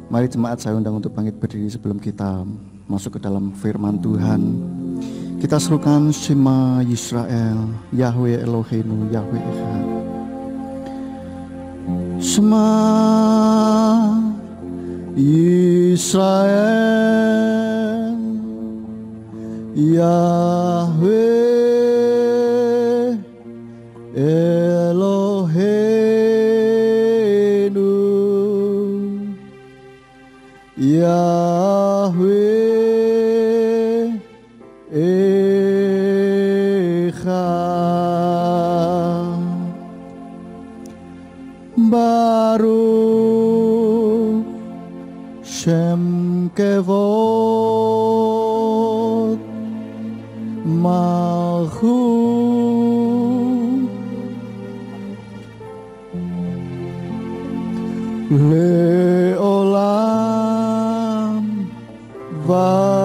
Mari jemaat saya undang untuk bangkit berdiri sebelum kita masuk ke dalam firman Tuhan. Kita serukan Shema Yisrael, Yahweh Eloheinu, Yahweh Echad. Shema Yisrael, Yahweh Eloheinu, Yahweh Echad. Baruch Shem Kevod Malchut Leolam Vaed.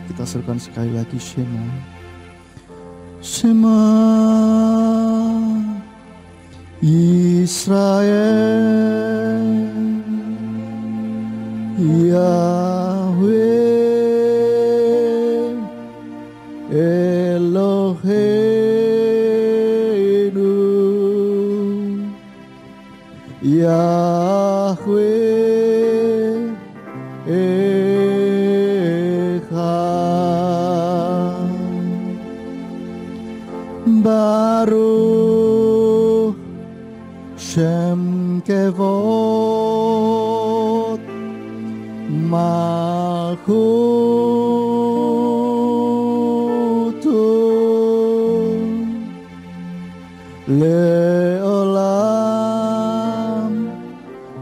Kita serukan sekali lagi Shema. Shema Yisrael, Yahweh Eloheinu, Yahweh Echad. Baruch Shem Kevod Malchut Leolam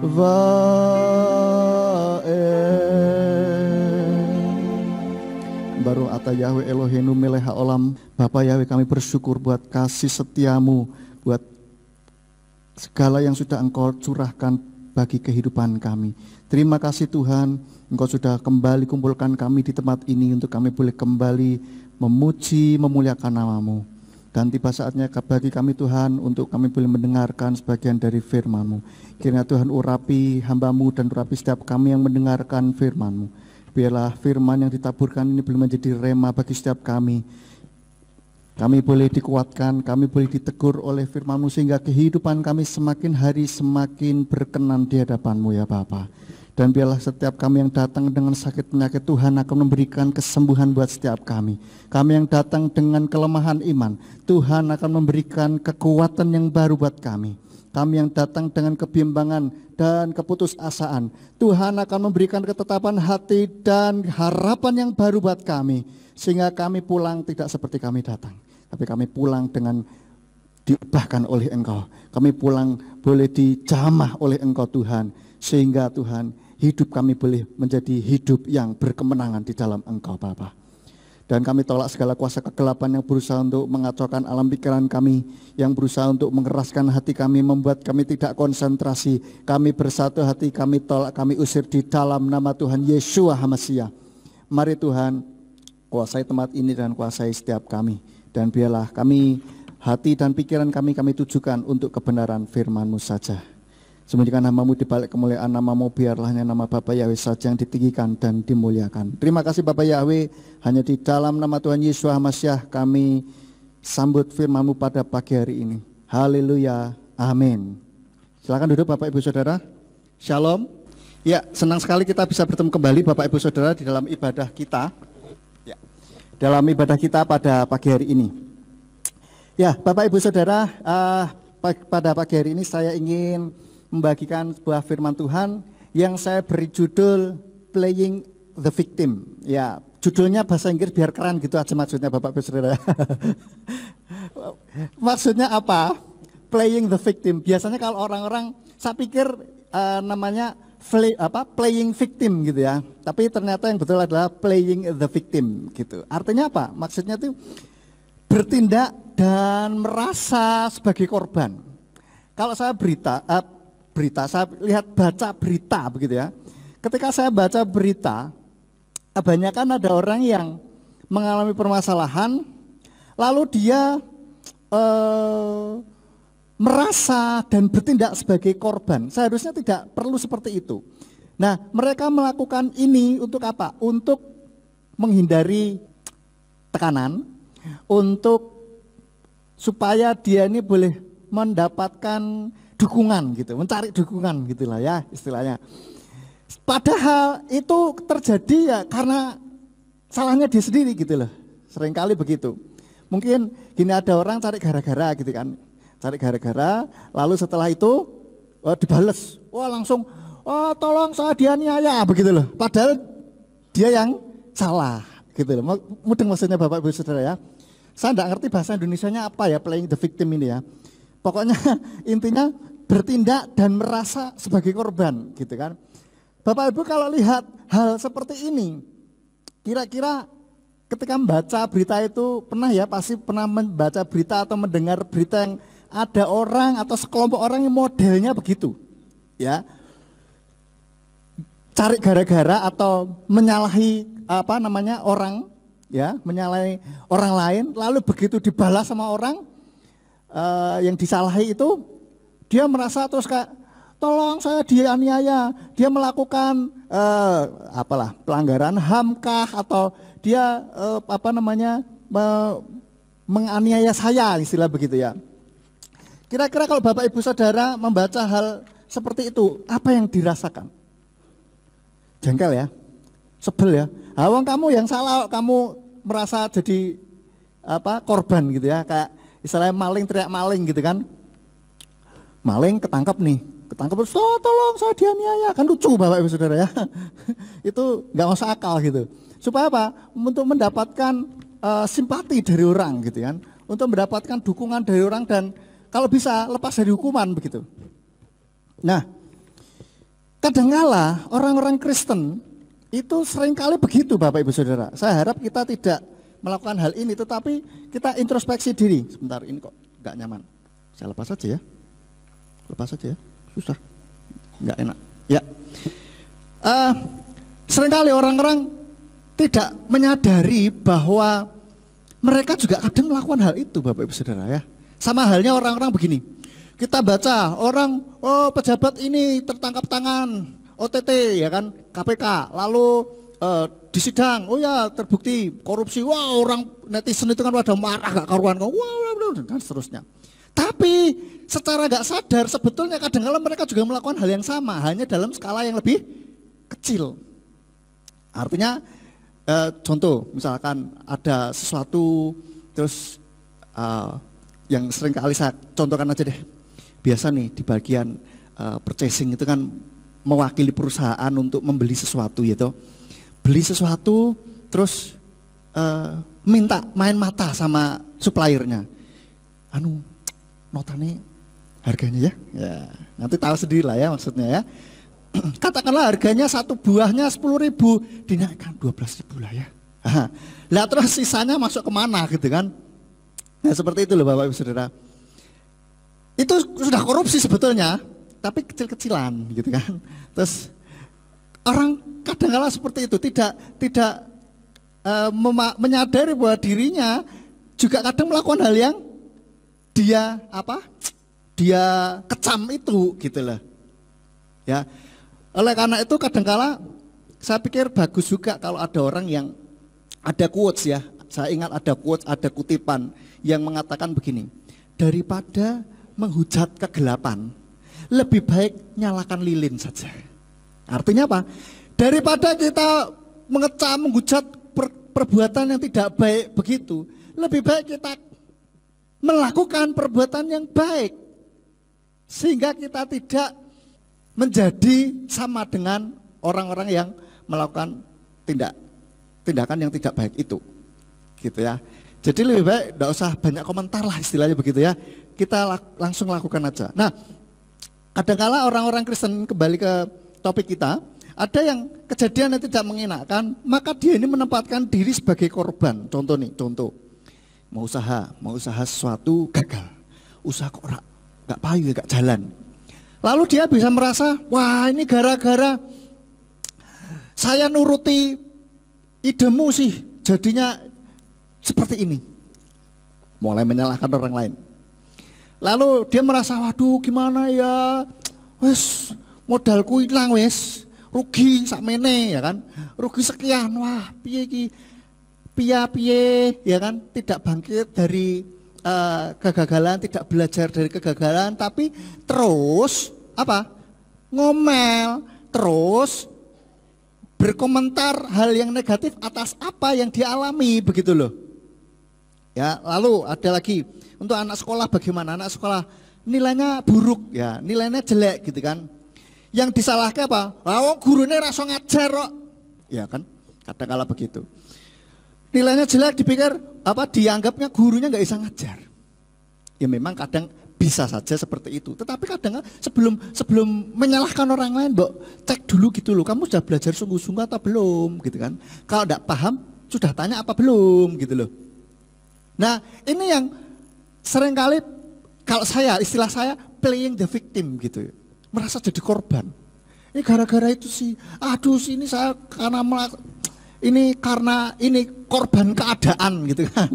Vaed. Baruch Ata Yahweh Eloheinu melech haolam. Bapa Yahweh, kami bersyukur buat kasih setiamu, buat segala yang sudah Engkau curahkan bagi kehidupan kami. Terima kasih Tuhan, Engkau sudah kembali kumpulkan kami di tempat ini untuk kami boleh kembali memuji, memuliakan nama-Mu. Dan tiba saatnya bagi kami Tuhan untuk kami boleh mendengarkan sebagian dari firman-Mu. Kiranya Tuhan urapi hamba-Mu dan urapi setiap kami yang mendengarkan firman-Mu. Biarlah firman yang ditaburkan ini boleh menjadi rema bagi setiap kami. Kami boleh dikuatkan, kami boleh ditegur oleh firman-Mu sehingga kehidupan kami semakin hari semakin berkenan di hadapan-Mu ya Bapa. Dan biarlah setiap kami yang datang dengan sakit penyakit, Tuhan akan memberikan kesembuhan buat setiap kami. Kami yang datang dengan kelemahan iman, Tuhan akan memberikan kekuatan yang baru buat kami. Kami yang datang dengan kebimbangan dan keputusasaan, Tuhan akan memberikan ketetapan hati dan harapan yang baru buat kami. Sehingga kami pulang tidak seperti kami datang, tapi kami pulang dengan diubahkan oleh Engkau. Kami pulang boleh dijamah oleh Engkau Tuhan. Sehingga Tuhan, hidup kami boleh menjadi hidup yang berkemenangan di dalam Engkau Bapa. Dan kami tolak segala kuasa kegelapan yang berusaha untuk mengacaukan alam pikiran kami, yang berusaha untuk mengeraskan hati kami, membuat kami tidak konsentrasi. Kami bersatu hati, kami tolak, kami usir di dalam nama Tuhan Yeshua HaMashiach. Mari Tuhan, kuasai tempat ini dan kuasai setiap kami. Dan biarlah kami, hati dan pikiran kami tujukan untuk kebenaran firman-Mu saja. Sembunyikan nama-Mu di balik kemuliaan nama-Mu, biarlah hanya nama Bapa Yahweh saja yang ditinggikan dan dimuliakan. Terima kasih Bapa Yahweh, hanya di dalam nama Tuhan Yesus HaMashiach kami sambut firman-Mu pada pagi hari ini. Haleluya, amin. Silakan duduk Bapak Ibu Saudara. Shalom. Ya, senang sekali kita bisa bertemu kembali Bapak Ibu Saudara di dalam ibadah kita. Ya, dalam ibadah kita pada pagi hari ini. Ya, Bapak Ibu Saudara, pada pagi hari ini saya ingin membagikan sebuah firman Tuhan yang saya beri judul Playing the Victim. Ya, judulnya bahasa Inggris biar keren gitu aja maksudnya Bapak Ibu Saudara. Maksudnya apa? Playing the Victim. Biasanya kalau orang-orang, saya pikir namanya playing victim gitu ya. Tapi ternyata yang betul adalah playing the victim gitu. Artinya apa? Maksudnya itu bertindak dan merasa sebagai korban. Kalau saya saya baca berita begitu ya. Ketika saya baca berita, kebanyakan ada orang yang mengalami permasalahan, lalu dia merasa dan bertindak sebagai korban. Seharusnya tidak perlu seperti itu. Nah, mereka melakukan ini untuk apa? Untuk menghindari tekanan, untuk supaya dia ini boleh mendapatkan dukungan gitu, mencari dukungan gitulah ya istilahnya. Padahal itu terjadi ya karena salahnya dia sendiri gitu loh. Seringkali begitu. Mungkin gini, ada orang cari gara-gara gitu kan. Cari gara-gara, lalu setelah itu dibales. Wah langsung, oh tolong saya dianiaya begitu loh. Padahal dia yang salah gitu loh. Mudeng maksudnya Bapak Ibu Saudara ya. Saya enggak ngerti bahasa Indonesianya apa ya, playing the victim ini ya. Pokoknya intinya bertindak dan merasa sebagai korban gitu kan. Bapak Ibu kalau lihat hal seperti ini, kira-kira ketika membaca berita itu pernah ya, pasti pernah membaca berita atau mendengar berita yang ada orang atau sekelompok orang yang modelnya begitu ya, cari gara-gara atau menyalahi orang ya, menyalahi orang lain, lalu begitu dibalas sama orang yang disalahi itu, dia merasa terus kayak tolong saya dianiaya, dia melakukan pelanggaran HAM kah, atau dia menganiaya saya, istilah begitu ya. Kira-kira kalau Bapak Ibu Saudara membaca hal seperti itu, apa yang dirasakan? Jengkel ya, sebel ya. Awang kamu yang salah, kamu merasa jadi korban gitu ya, kayak istilahnya maling teriak maling gitu kan. Maling ketangkap nih, terus tolong saya dianiaya, kan lucu Bapak Ibu Saudara ya. Itu nggak masuk akal gitu. Supaya apa? Untuk mendapatkan simpati dari orang gitu kan, untuk mendapatkan dukungan dari orang dan kalau bisa lepas dari hukuman begitu. Nah, kadangkala orang-orang Kristen itu seringkali begitu Bapak Ibu Saudara. Saya harap kita tidak melakukan hal ini, tetapi kita introspeksi diri. Sebentar, ini kok nggak nyaman. Saya lepas aja ya. Lepas aja ya. Susah. Nggak enak. Ya. Seringkali orang-orang tidak menyadari bahwa mereka juga kadang melakukan hal itu Bapak Ibu Saudara ya. Sama halnya orang-orang begini. Kita baca orang, pejabat ini tertangkap tangan, OTT ya kan, KPK, lalu disidang, oh ya terbukti korupsi, wah orang netizen itu kan pada marah gak karuan, wah dan seterusnya. Tapi secara gak sadar sebetulnya kadang-kadang mereka juga melakukan hal yang sama, hanya dalam skala yang lebih kecil. Artinya contoh misalkan ada sesuatu terus yang sering kali saya contohkan aja deh. Biasa nih di bagian purchasing itu kan mewakili perusahaan untuk membeli sesuatu gitu. Beli sesuatu terus minta main mata sama suppliernya. Notanya harganya ya, nanti tahu sendiri lah ya maksudnya ya. Katakanlah harganya satu buahnya 10.000, dinaikkan 12.000 lah ya. Lah terus sisanya masuk kemana gitu kan? Nah seperti itu loh Bapak Ibu Saudara. Itu sudah korupsi sebetulnya, tapi kecil-kecilan gitu kan. Terus orang kadang-kala seperti itu tidak menyadari bahwa dirinya juga kadang melakukan hal yang dia kecam itu gitu loh. Ya. Oleh karena itu kadang-kala saya pikir bagus juga kalau ada orang yang ada quotes ya. Saya ingat ada quotes, ada kutipan yang mengatakan begini, daripada menghujat kegelapan, lebih baik nyalakan lilin saja. Artinya apa? Daripada kita mengecam, menghujat perbuatan yang tidak baik begitu, lebih baik kita melakukan perbuatan yang baik. Sehingga kita tidak menjadi sama dengan orang-orang yang melakukan tindakan yang tidak baik itu. Gitu ya. Jadi lebih baik tidak usah banyak komentar lah istilahnya begitu ya. Kita langsung lakukan aja. Nah, kadang-kala orang-orang Kristen, kembali ke topik kita, ada yang kejadian yang tidak mengenakan, maka dia ini menempatkan diri sebagai korban. Contoh mau usaha sesuatu gagal, usaha kok gak payu, gak jalan. Lalu dia bisa merasa, wah ini gara-gara saya nuruti idemu sih, jadinya seperti ini. Mulai menyalahkan orang lain. Lalu dia merasa, waduh gimana ya, wes modalku hilang wes, rugi sakmene ya kan, rugi sekian, wah piye ki, piye ya kan, tidak bangkit dari kegagalan, tidak belajar dari kegagalan, tapi terus apa? Ngomel, terus berkomentar hal yang negatif atas apa yang dialami begitu loh. Ya, lalu ada lagi untuk anak sekolah bagaimana? Anak sekolah nilainya buruk ya, nilainya jelek gitu kan. Yang disalahkan apa? Oh, gurunya rasa ngajar kok. Ya kan? Kadang-kala begitu. Nilainya jelek dipikir apa dianggapnya gurunya nggak bisa ngajar. Ya memang kadang bisa saja seperti itu. Tetapi kadang sebelum menyalahkan orang lain, Mbok, cek dulu gitu loh. Kamu sudah belajar sungguh-sungguh atau belum gitu kan? Kalau enggak paham, sudah tanya apa belum gitu loh. Nah, ini yang seringkali kalau saya, istilah saya playing the victim gitu. Merasa jadi korban. Ini gara-gara itu sih. Aduh, ini saya karena ini korban keadaan gitu kan.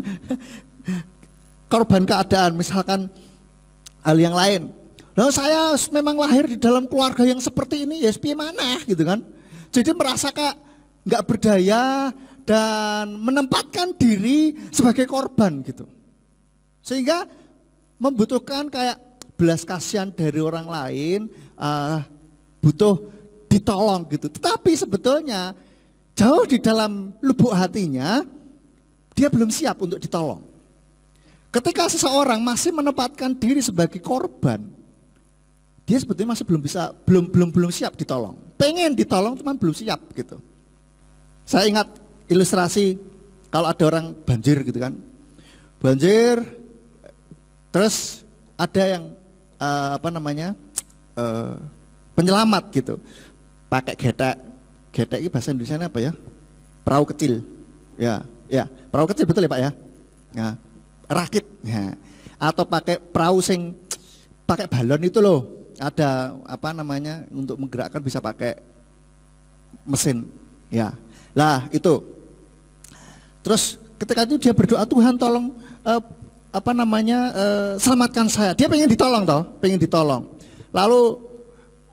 Korban keadaan, misalkan hal yang lain. Lalu saya memang lahir di dalam keluarga yang seperti ini, ya mana gitu kan. Jadi merasa nggak berdaya dan menempatkan diri sebagai korban gitu. Sehingga membutuhkan kayak belas kasihan dari orang lain, butuh ditolong gitu. Tetapi sebetulnya jauh di dalam lubuk hatinya dia belum siap untuk ditolong. Ketika seseorang masih menempatkan diri sebagai korban, dia sebetulnya masih belum siap ditolong. Pengen ditolong cuman belum siap gitu. Saya ingat ilustrasi kalau ada orang banjir gitu kan. Banjir terus ada yang penyelamat gitu. Pakai getek. Getek ini bahasa Indonesia apa ya? Perahu kecil. Ya, perahu kecil betul ya, Pak ya? Nah, rakit ya. Atau pakai perahu sing pakai balon itu loh, ada untuk menggerakkan bisa pakai mesin ya. Lah itu terus ketika itu dia berdoa, Tuhan tolong selamatkan saya. Dia pengen ditolong. Lalu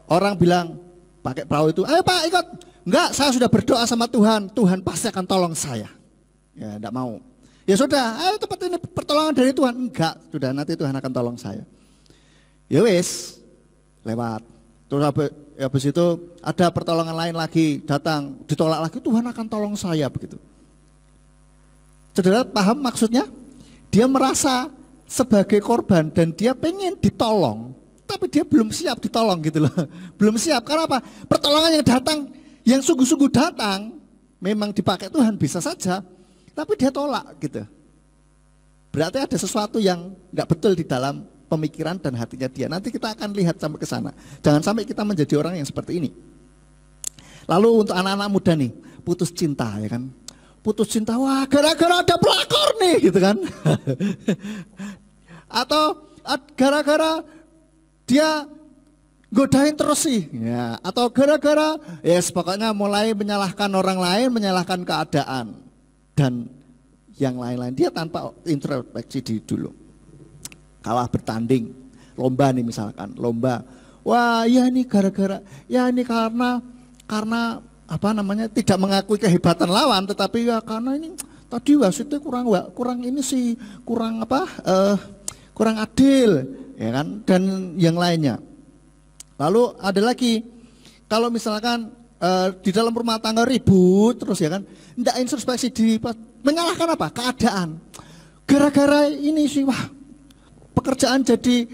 orang bilang pakai perahu itu, ayo Pak ikut. Enggak, saya sudah berdoa sama Tuhan pasti akan tolong saya. Ya enggak mau. Ya sudah, ayo tempat ini pertolongan dari Tuhan. Enggak, sudah nanti Tuhan akan tolong saya. Ya wis, lewat. Terus habis itu ada pertolongan lain lagi datang, ditolak lagi, Tuhan akan tolong saya begitu. Saudara paham maksudnya? Dia merasa sebagai korban dan dia pengen ditolong, tapi dia belum siap ditolong gitu loh. Belum siap, karena apa? Pertolongan yang datang, yang sungguh-sungguh datang, memang dipakai Tuhan bisa saja. Tapi dia tolak gitu. Berarti ada sesuatu yang nggak betul di dalam pemikiran dan hatinya dia. Nanti kita akan lihat sampai ke sana. Jangan sampai kita menjadi orang yang seperti ini. Lalu untuk anak-anak muda nih, putus cinta ya kan. Putus cinta, wah gara-gara ada pelakor nih gitu kan. Atau gara-gara dia godain terus sih. Ya. Atau gara-gara pokoknya mulai menyalahkan orang lain, menyalahkan keadaan. Dan yang lain-lain, dia tanpa introspeksi diri dulu. Kalah bertanding, lomba nih misalkan, lomba. Wah ya ini gara-gara, ya ini karena tidak mengakui kehebatan lawan, tetapi ya karena ini tadi wasitnya kurang adil, ya kan, dan yang lainnya. Lalu ada lagi, kalau misalkan di dalam rumah tangga ribut terus ya kan, tidak introspeksi diri, menyalahkan apa? Keadaan. Gara-gara ini sih, wah pekerjaan jadi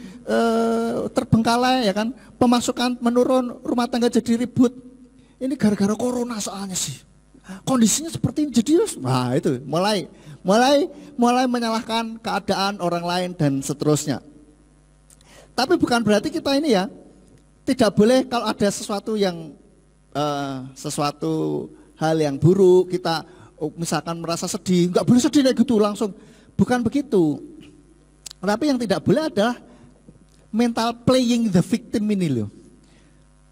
terbengkalai ya kan, pemasukan menurun, rumah tangga jadi ribut. Ini gara-gara corona soalnya sih. Kondisinya seperti ini jadi, wah itu mulai menyalahkan keadaan orang lain dan seterusnya. Tapi bukan berarti kita ini ya tidak boleh kalau ada sesuatu hal yang buruk, kita misalkan merasa sedih, nggak boleh sedih kayak gitu langsung, bukan begitu. Tapi yang tidak boleh adalah mental playing the victim ini loh,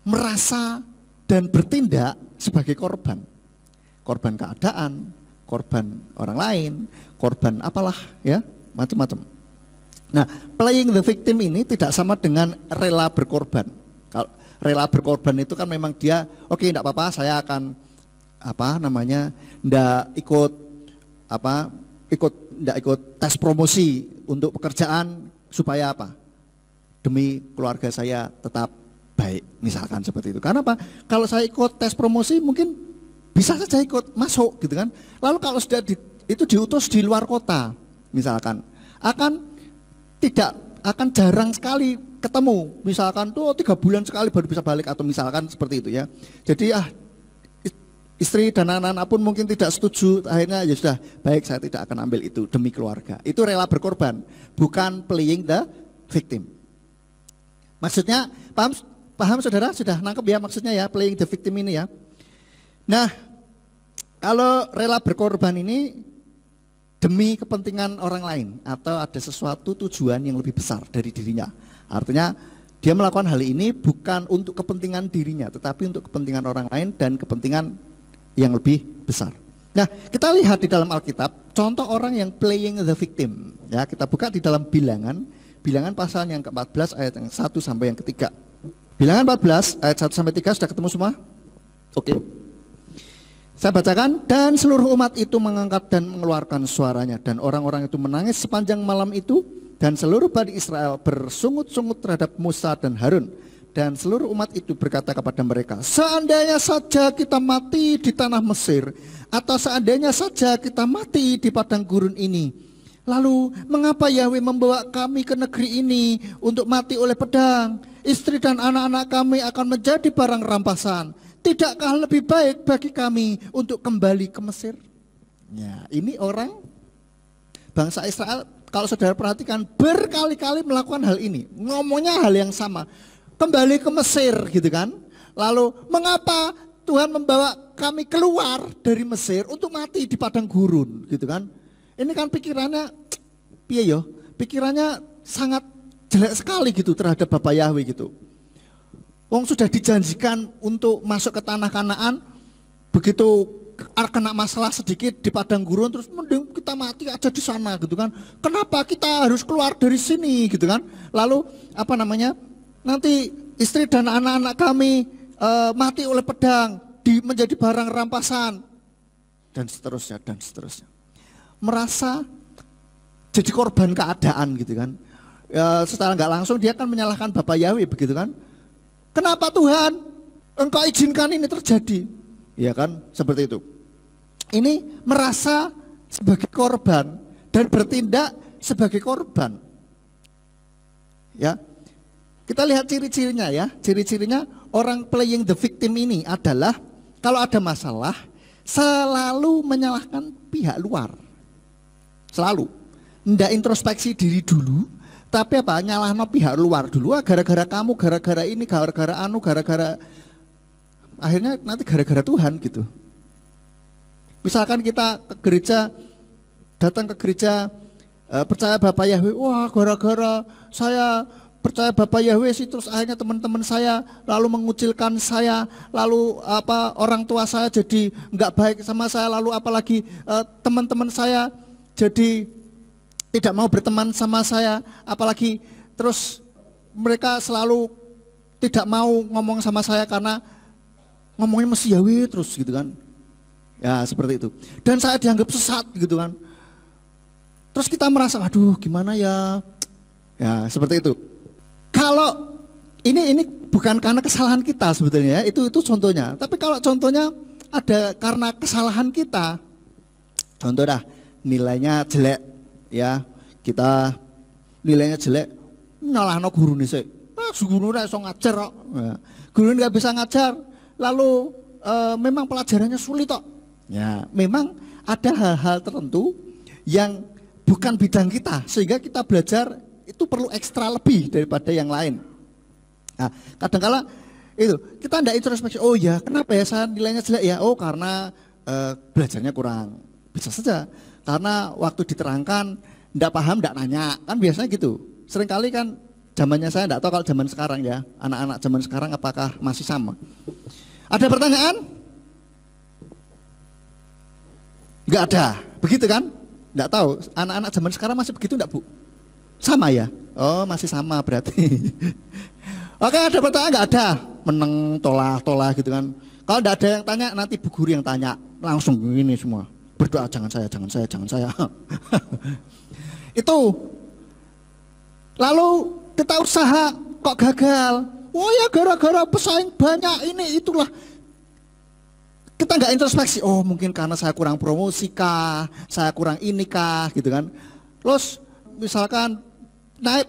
merasa dan bertindak sebagai korban keadaan, korban orang lain, korban apalah ya, macam-macam. Nah, playing the victim ini tidak sama dengan rela berkorban. Kalau rela berkorban itu kan memang dia, oke, enggak apa-apa, saya akan enggak ikut tes promosi untuk pekerjaan supaya apa? Demi keluarga saya tetap baik, misalkan seperti itu. Karena apa? Kalau saya ikut tes promosi mungkin bisa saja ikut masuk gitu kan. Lalu kalau sudah itu diutus di luar kota, misalkan, akan jarang sekali ketemu, misalkan tuh 3 bulan sekali baru bisa balik atau misalkan seperti itu ya. Jadi istri dan anak-anak pun mungkin tidak setuju, akhirnya ya sudah, baik, saya tidak akan ambil itu demi keluarga. Itu rela berkorban, bukan playing the victim. Maksudnya paham saudara? Sudah nangkep ya maksudnya ya, playing the victim ini ya. Nah, kalau rela berkorban ini demi kepentingan orang lain atau ada sesuatu tujuan yang lebih besar dari dirinya. Artinya dia melakukan hal ini bukan untuk kepentingan dirinya, tetapi untuk kepentingan orang lain dan kepentingan yang lebih besar. Nah, kita lihat di dalam Alkitab contoh orang yang playing the victim. Ya, kita buka di dalam Bilangan pasal yang ke-14 ayat yang 1 sampai yang ketiga. Bilangan 14 ayat 1 sampai 3 sudah ketemu semua? Oke. Saya bacakan, dan seluruh umat itu mengangkat dan mengeluarkan suaranya, dan orang-orang itu menangis sepanjang malam itu, dan seluruh Bani Israel bersungut-sungut terhadap Musa dan Harun. Dan seluruh umat itu berkata kepada mereka, seandainya saja kita mati di tanah Mesir, atau seandainya saja kita mati di padang gurun ini, lalu mengapa Yahweh membawa kami ke negeri ini untuk mati oleh pedang? Istri dan anak-anak kami akan menjadi barang rampasan. Tidakkah lebih baik bagi kami untuk kembali ke Mesir? Ya, ini orang bangsa Israel, kalau saudara perhatikan, berkali-kali melakukan hal ini, ngomongnya hal yang sama. Kembali ke Mesir gitu kan. Lalu mengapa Tuhan membawa kami keluar dari Mesir untuk mati di padang gurun gitu kan. Ini kan pikirannya piye yo? Pikirannya sangat jelek sekali gitu terhadap Bapak Yahweh gitu. Wong sudah dijanjikan untuk masuk ke tanah Kanaan, begitu kena masalah sedikit di padang gurun, terus mending kita mati aja di sana gitu kan. Kenapa kita harus keluar dari sini gitu kan? Lalu nanti istri dan anak-anak kami mati oleh pedang, menjadi barang rampasan, dan seterusnya dan seterusnya. Merasa jadi korban keadaan gitu kan. Secara nggak langsung dia kan menyalahkan Bapak Yahweh begitu kan. Kenapa Tuhan engkau izinkan ini terjadi? Ya kan, seperti itu. Ini merasa sebagai korban dan bertindak sebagai korban. Ya. Kita lihat ciri-cirinya ya. Ciri-cirinya orang playing the victim ini adalah kalau ada masalah selalu menyalahkan pihak luar. Selalu. Nggak introspeksi diri dulu, tapi nyalahno pihak luar dulu, gara-gara kamu, gara-gara ini, gara-gara akhirnya nanti gara-gara Tuhan gitu. Misalkan kita ke gereja, datang ke gereja, percaya Bapak Yahweh, wah gara-gara saya percaya Bapak Yahweh sih, terus akhirnya teman-teman saya lalu mengucilkan saya, lalu orang tua saya jadi nggak baik sama saya, lalu apalagi teman-teman saya jadi tidak mau berteman sama saya, apalagi terus mereka selalu tidak mau ngomong sama saya karena ngomongnya mesti Yahweh terus gitu kan. Ya seperti itu. Dan saya dianggap sesat gitu kan. Terus kita merasa, aduh gimana ya. Ya seperti itu. Kalau ini bukan karena kesalahan kita sebetulnya, itu contohnya. Tapi kalau contohnya ada karena kesalahan kita, contoh dah nilainya jelek, ya kita nilainya jelek, nyalahno guru nih sih. Guru nih so ngajar kok. Ya. Guru nggak bisa ngajar, lalu memang pelajarannya sulit kok. Ya, memang ada hal-hal tertentu yang bukan bidang kita, sehingga kita belajar itu perlu ekstra lebih daripada yang lain. Nah, kadang-kala itu kita tidak introspeksi. Oh ya, kenapa ya saya nilainya jelek ya? Oh karena belajarnya kurang. Bisa saja karena waktu diterangkan tidak paham, tidak nanya, kan biasanya gitu. Seringkali kan zamannya saya tidak tahu kalau zaman sekarang ya, anak-anak zaman sekarang apakah masih sama? Ada pertanyaan? Enggak ada, begitu kan? Tidak tahu. Anak-anak zaman sekarang masih begitu enggak Bu? Sama ya? Oh masih sama berarti. Oke, ada pertanyaan nggak ada? Meneng tolah gitu kan. Kalau nggak ada yang tanya, nanti Bu Guru yang tanya. Langsung ini semua. Berdoa jangan saya. Itu. Lalu kita usaha kok gagal. Oh ya gara-gara pesaing banyak ini itulah. Kita nggak introspeksi. Oh mungkin karena saya kurang promosi kah, saya kurang ini kah gitu kan. Terus misalkan naik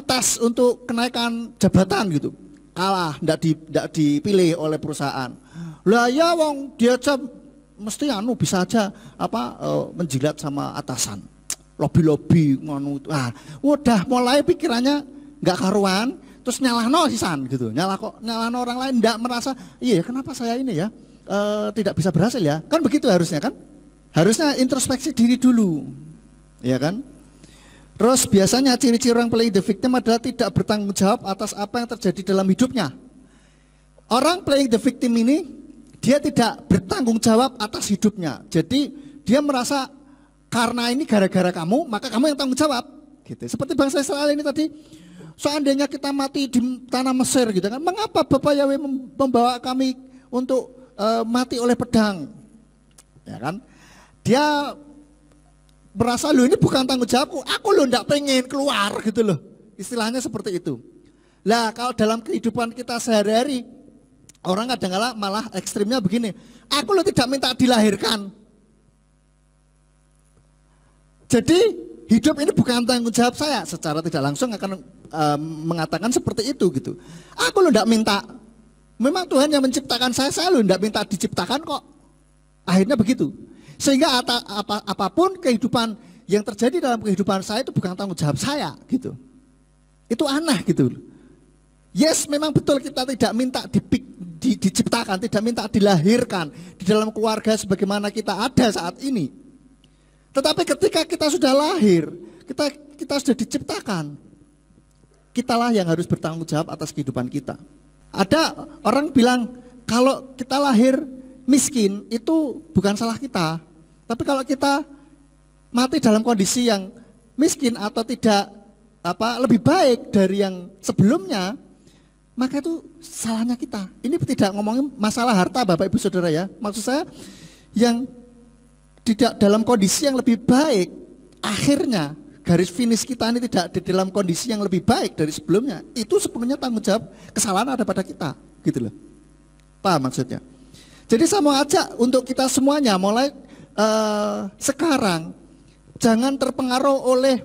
tes untuk kenaikan jabatan gitu, kalah, tidak dipilih oleh perusahaan. Lah ya wong dia aja mesti bisa aja menjilat sama atasan, lobby ngono. Udah mulai pikirannya nggak karuan, terus nyalahno sisan gitu, nyalahno orang lain, tidak merasa iya kenapa saya ini ya tidak bisa berhasil ya, kan begitu harusnya kan, harusnya introspeksi diri dulu, ya kan. Terus biasanya ciri-ciri orang playing the victim adalah tidak bertanggung jawab atas apa yang terjadi dalam hidupnya. Orang playing the victim ini dia tidak bertanggung jawab atas hidupnya. Jadi dia merasa karena ini gara-gara kamu, maka kamu yang tanggung jawab. Gitu. Seperti bangsa Israel ini tadi, seandainya kita mati di tanah Mesir gitu kan, mengapa Bapak Yahweh membawa kami untuk mati oleh pedang? Ya kan? Dia merasa lo ini bukan tanggung jawabku, aku lo ndak pengen keluar gitu loh, istilahnya seperti itu. Lah kalau dalam kehidupan kita sehari-hari, orang kadang-kadang malah ekstrimnya begini, aku lo tidak minta dilahirkan. Jadi hidup ini bukan tanggung jawab saya, secara tidak langsung akan mengatakan seperti itu gitu. Aku lo ndak minta, memang Tuhan yang menciptakan saya lo ndak minta diciptakan kok. Akhirnya begitu. Sehingga apapun kehidupan yang terjadi dalam kehidupan saya itu bukan tanggung jawab saya gitu. Itu aneh gitu. Yes, memang betul kita tidak minta diciptakan, tidak minta dilahirkan di dalam keluarga sebagaimana kita ada saat ini. Tetapi ketika kita sudah lahir, kita sudah diciptakan, kitalah yang harus bertanggung jawab atas kehidupan kita. Ada orang bilang kalau kita lahir miskin itu bukan salah kita. Tapi kalau kita mati dalam kondisi yang miskin atau tidak lebih baik dari yang sebelumnya, maka itu salahnya kita. Ini tidak ngomongin masalah harta Bapak Ibu Saudara ya. Maksud saya yang tidak dalam kondisi yang lebih baik, akhirnya garis finish kita ini tidak di dalam kondisi yang lebih baik dari sebelumnya. Itu sepenuhnya tanggung jawab kesalahan ada pada kita, gitu loh. Paham maksudnya? Jadi saya mau ajak untuk kita semuanya mulai sekarang jangan terpengaruh oleh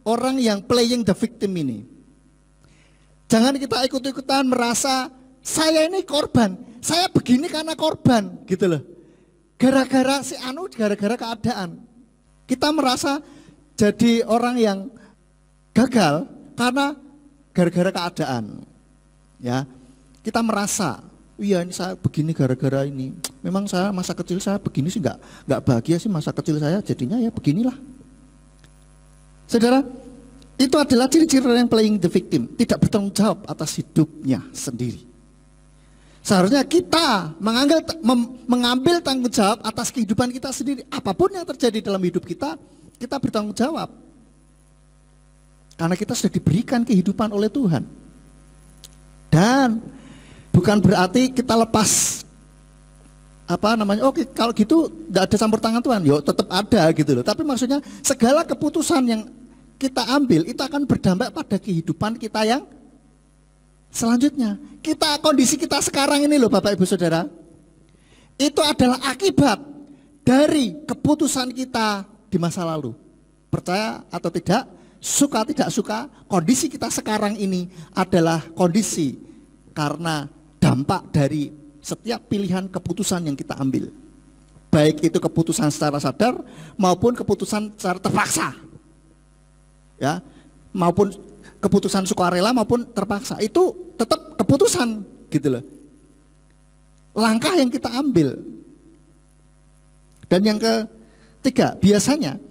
orang yang playing the victim ini. Jangan kita ikut-ikutan merasa saya ini korban, saya begini karena korban gitu loh. Gara-gara si anu, gara-gara keadaan. Kita merasa jadi orang yang gagal karena gara-gara keadaan. Ya, kita merasa iya ini saya begini gara-gara ini. Memang saya masa kecil saya begini sih nggak bahagia sih masa kecil saya, jadinya ya beginilah. Saudara, itu adalah ciri-ciri yang playing the victim, tidak bertanggung jawab atas hidupnya sendiri. Seharusnya kita mengambil tanggung jawab atas kehidupan kita sendiri. Apapun yang terjadi dalam hidup kita, kita bertanggung jawab. Karena kita sudah diberikan kehidupan oleh Tuhan. Dan bukan berarti kita lepas oke kalau gitu tidak ada campur tangan Tuhan, yo tetap ada gitu loh. Tapi maksudnya segala keputusan yang kita ambil itu akan berdampak pada kehidupan kita yang selanjutnya. Kondisi kita sekarang ini loh Bapak Ibu Saudara, itu adalah akibat dari keputusan kita di masa lalu. Percaya atau tidak, suka tidak suka, kondisi kita sekarang ini adalah kondisi karena dampak dari setiap pilihan keputusan yang kita ambil. Baik itu keputusan secara sadar maupun keputusan secara terpaksa. Ya, maupun keputusan sukarela maupun terpaksa. Itu tetap keputusan gitu loh. Langkah yang kita ambil. Dan yang ketiga, biasanya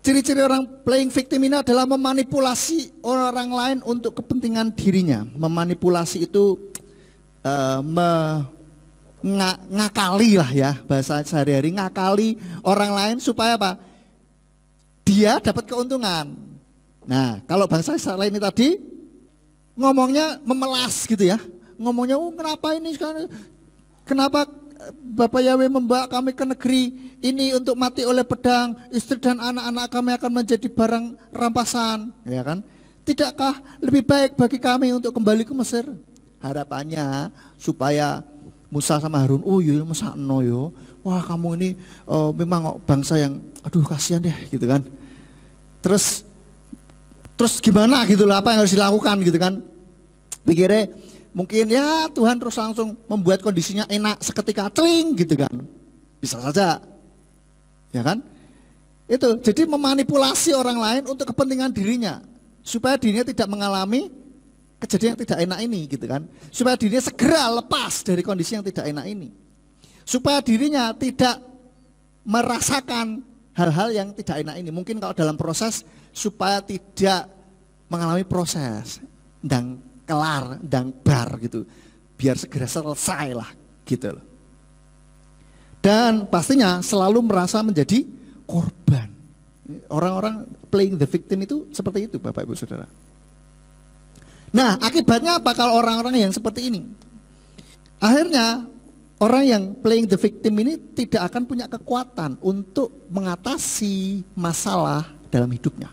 ciri-ciri orang playing victim ini adalah memanipulasi orang lain untuk kepentingan dirinya. Memanipulasi itu ngakali lah ya, bahasa sehari-hari, ngakali orang lain supaya apa? Dia dapat keuntungan. Nah, kalau bangsa Israel ini tadi ngomongnya memelas gitu ya. Ngomongnya, kenapa ini sekarang? Kenapa Bapak Yahweh membawa kami ke negeri ini untuk mati oleh pedang, istri dan anak-anak kami akan menjadi barang rampasan, ya kan? Tidakkah lebih baik bagi kami untuk kembali ke Mesir? Harapannya supaya Musa sama Harun, oh iya mesakno yo. Wah, kamu ini memang bangsa yang aduh kasihan deh gitu kan. Terus gimana gitu lah, apa yang harus dilakukan gitu kan? Pikirnya mungkin ya Tuhan terus langsung membuat kondisinya enak seketika celing gitu kan. Bisa saja. Ya kan? Itu jadi memanipulasi orang lain untuk kepentingan dirinya. Supaya dirinya tidak mengalami kejadian yang tidak enak ini gitu kan. Supaya dirinya segera lepas dari kondisi yang tidak enak ini. Supaya dirinya tidak merasakan hal-hal yang tidak enak ini. Mungkin kalau dalam proses supaya tidak mengalami proses dan kelar dan bar gitu, biar segera selesai lah gitu loh. Dan pastinya selalu merasa menjadi korban. Orang-orang playing the victim itu seperti itu Bapak Ibu Saudara. Nah, akibatnya apa kalau orang-orang yang seperti ini? Akhirnya orang yang playing the victim ini tidak akan punya kekuatan untuk mengatasi masalah dalam hidupnya.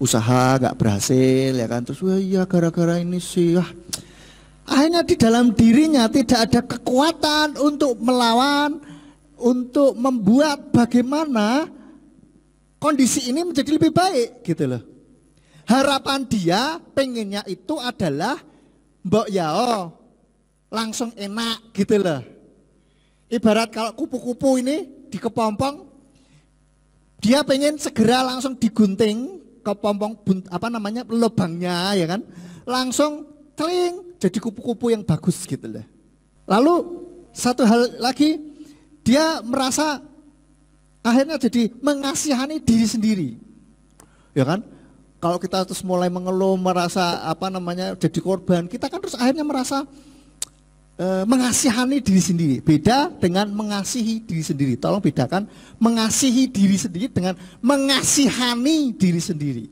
Usaha gak berhasil ya kan, terus wah iya gara-gara ini sih. Akhirnya di dalam dirinya tidak ada kekuatan untuk melawan, untuk membuat bagaimana kondisi ini menjadi lebih baik gitu loh. Harapan dia pengennya itu adalah mbok yao langsung enak gitu loh. Ibarat kalau kupu-kupu ini di kepompong, dia pengen segera langsung digunting kepompong lubangnya ya kan, langsung teling jadi kupu-kupu yang bagus gitu loh. Lalu satu hal lagi, dia merasa akhirnya jadi mengasihani diri sendiri, ya kan? Kalau kita terus mulai mengeluh, merasa jadi korban, kita kan terus akhirnya merasa mengasihani diri sendiri. Beda dengan mengasihi diri sendiri. Tolong bedakan mengasihi diri sendiri dengan mengasihani diri sendiri.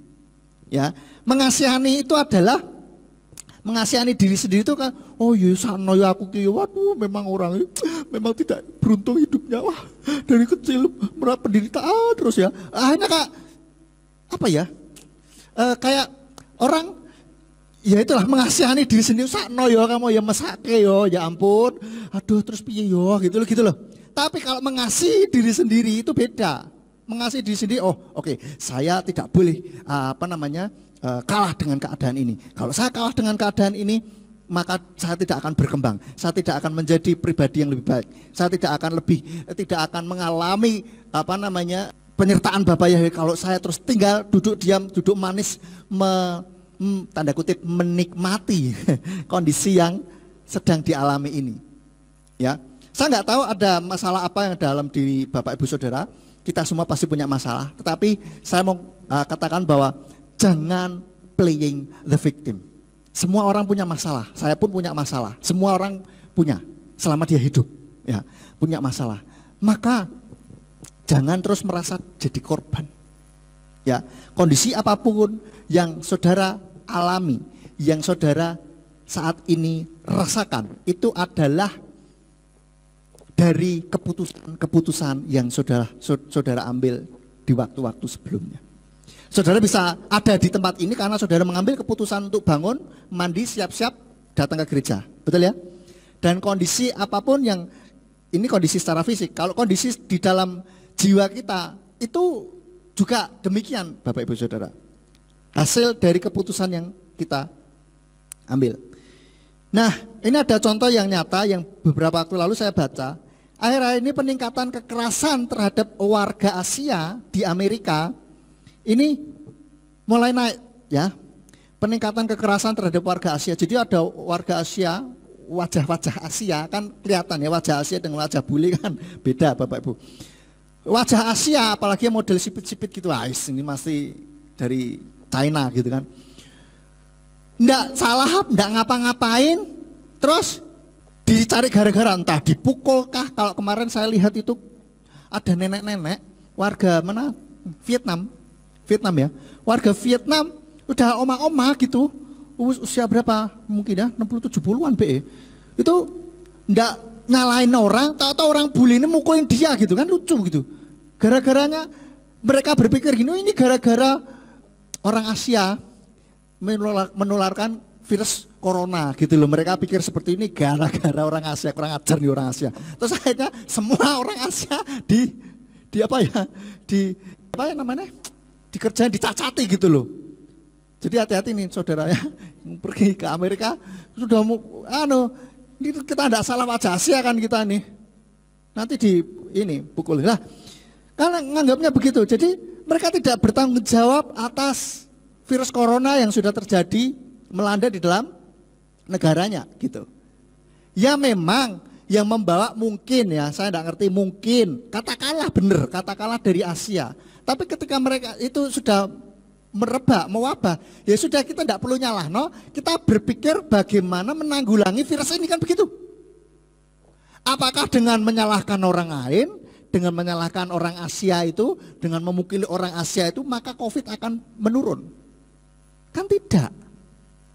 Ya, mengasihani itu adalah mengasihani diri sendiri itu kan, oh iya sana ya aku ki, waduh memang orang memang tidak beruntung hidupnya, wah dari kecil penderitaan terus ya. Akhirnya kayak orang ya itulah mengasihani diri sendiri, sakno yo kamu ya mesake yo, ya ampun, aduh terus piye yo gitu loh. Tapi kalau mengasihi diri sendiri itu beda. Mengasihi diri sendiri, oh oke, saya tidak boleh kalah dengan keadaan ini. Kalau saya kalah dengan keadaan ini, maka saya tidak akan berkembang. Saya tidak akan menjadi pribadi yang lebih baik. Saya tidak akan mengalami penyertaan Bapak Yahweh. Kalau saya terus tinggal duduk diam, duduk manis, tanda kutip menikmati kondisi yang sedang dialami ini. Ya, saya nggak tahu ada masalah apa yang dalam diri Bapak Ibu Saudara. Kita semua pasti punya masalah. Tetapi saya mau katakan bahwa jangan playing the victim. Semua orang punya masalah. Saya pun punya masalah. Semua orang punya selama dia hidup. Ya, punya masalah. Maka jangan terus merasa jadi korban. Ya, kondisi apapun yang saudara alami, yang saudara saat ini rasakan, itu adalah dari keputusan yang saudara ambil di waktu-waktu sebelumnya. Saudara bisa ada di tempat ini karena saudara mengambil keputusan untuk bangun, mandi, siap-siap datang ke gereja. Betul ya? Dan kondisi apapun yang ini kondisi secara fisik, kalau kondisi di dalam jiwa kita itu juga demikian Bapak Ibu Saudara. Hasil dari keputusan yang kita ambil. Nah, ini ada contoh yang nyata yang beberapa waktu lalu saya baca. Akhir-akhir ini peningkatan kekerasan terhadap warga Asia di Amerika ini mulai naik ya. Peningkatan kekerasan terhadap warga Asia. Jadi ada warga Asia, wajah-wajah Asia kan kelihatan ya, wajah Asia dengan wajah bule kan beda Bapak Ibu. Wajah Asia apalagi model sipit-sipit gitu, ini masih dari China gitu kan. Nggak salah, nggak ngapa-ngapain, terus dicari gara-gara, entah dipukul kah. Kalau kemarin saya lihat itu ada nenek-nenek warga mana? Vietnam Vietnam ya. Warga Vietnam udah oma-oma gitu. Usia berapa? Mungkin ya 60-70-an BE. Itu enggak nyalain orang, tahu-tahu orang bule ini mukulin dia gitu kan, lucu gitu. Gara-garanya mereka berpikir gini, ini gara-gara orang Asia menularkan virus corona gitu loh. Mereka pikir seperti ini gara-gara orang Asia, kurang ajar nih orang Asia. Terus akhirnya semua orang Asia di apa ya? Di apa ya namanya? Dikerjain, dicacati gitu loh. Jadi hati-hati nih saudara ya, pergi ke Amerika sudah ini kita tidak salah wajah Asia kan kita nih. Nanti pukulin lah. Karena nganggapnya begitu. Jadi mereka tidak bertanggung jawab atas virus corona yang sudah terjadi melanda di dalam negaranya gitu. Ya memang yang membawa mungkin ya, saya tidak ngerti, mungkin katakanlah benar, katakanlah dari Asia. Tapi ketika mereka itu sudah merebak, mewabah, ya sudah kita tidak perlu nyalah, kita berpikir bagaimana menanggulangi virus ini kan begitu. Apakah dengan menyalahkan orang lain, dengan menyalahkan orang Asia itu, dengan memukuli orang Asia itu, maka COVID akan menurun? Kan tidak,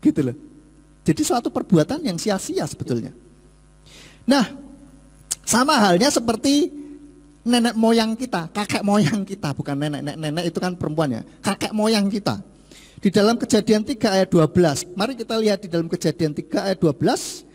gitu loh. Jadi suatu perbuatan yang sia-sia sebetulnya. Nah, sama halnya seperti nenek moyang kita, kakek moyang kita, bukan nenek itu kan perempuan ya, kakek moyang kita. Di dalam Kejadian 3 ayat 12, mari kita lihat di dalam Kejadian 3 ayat 12,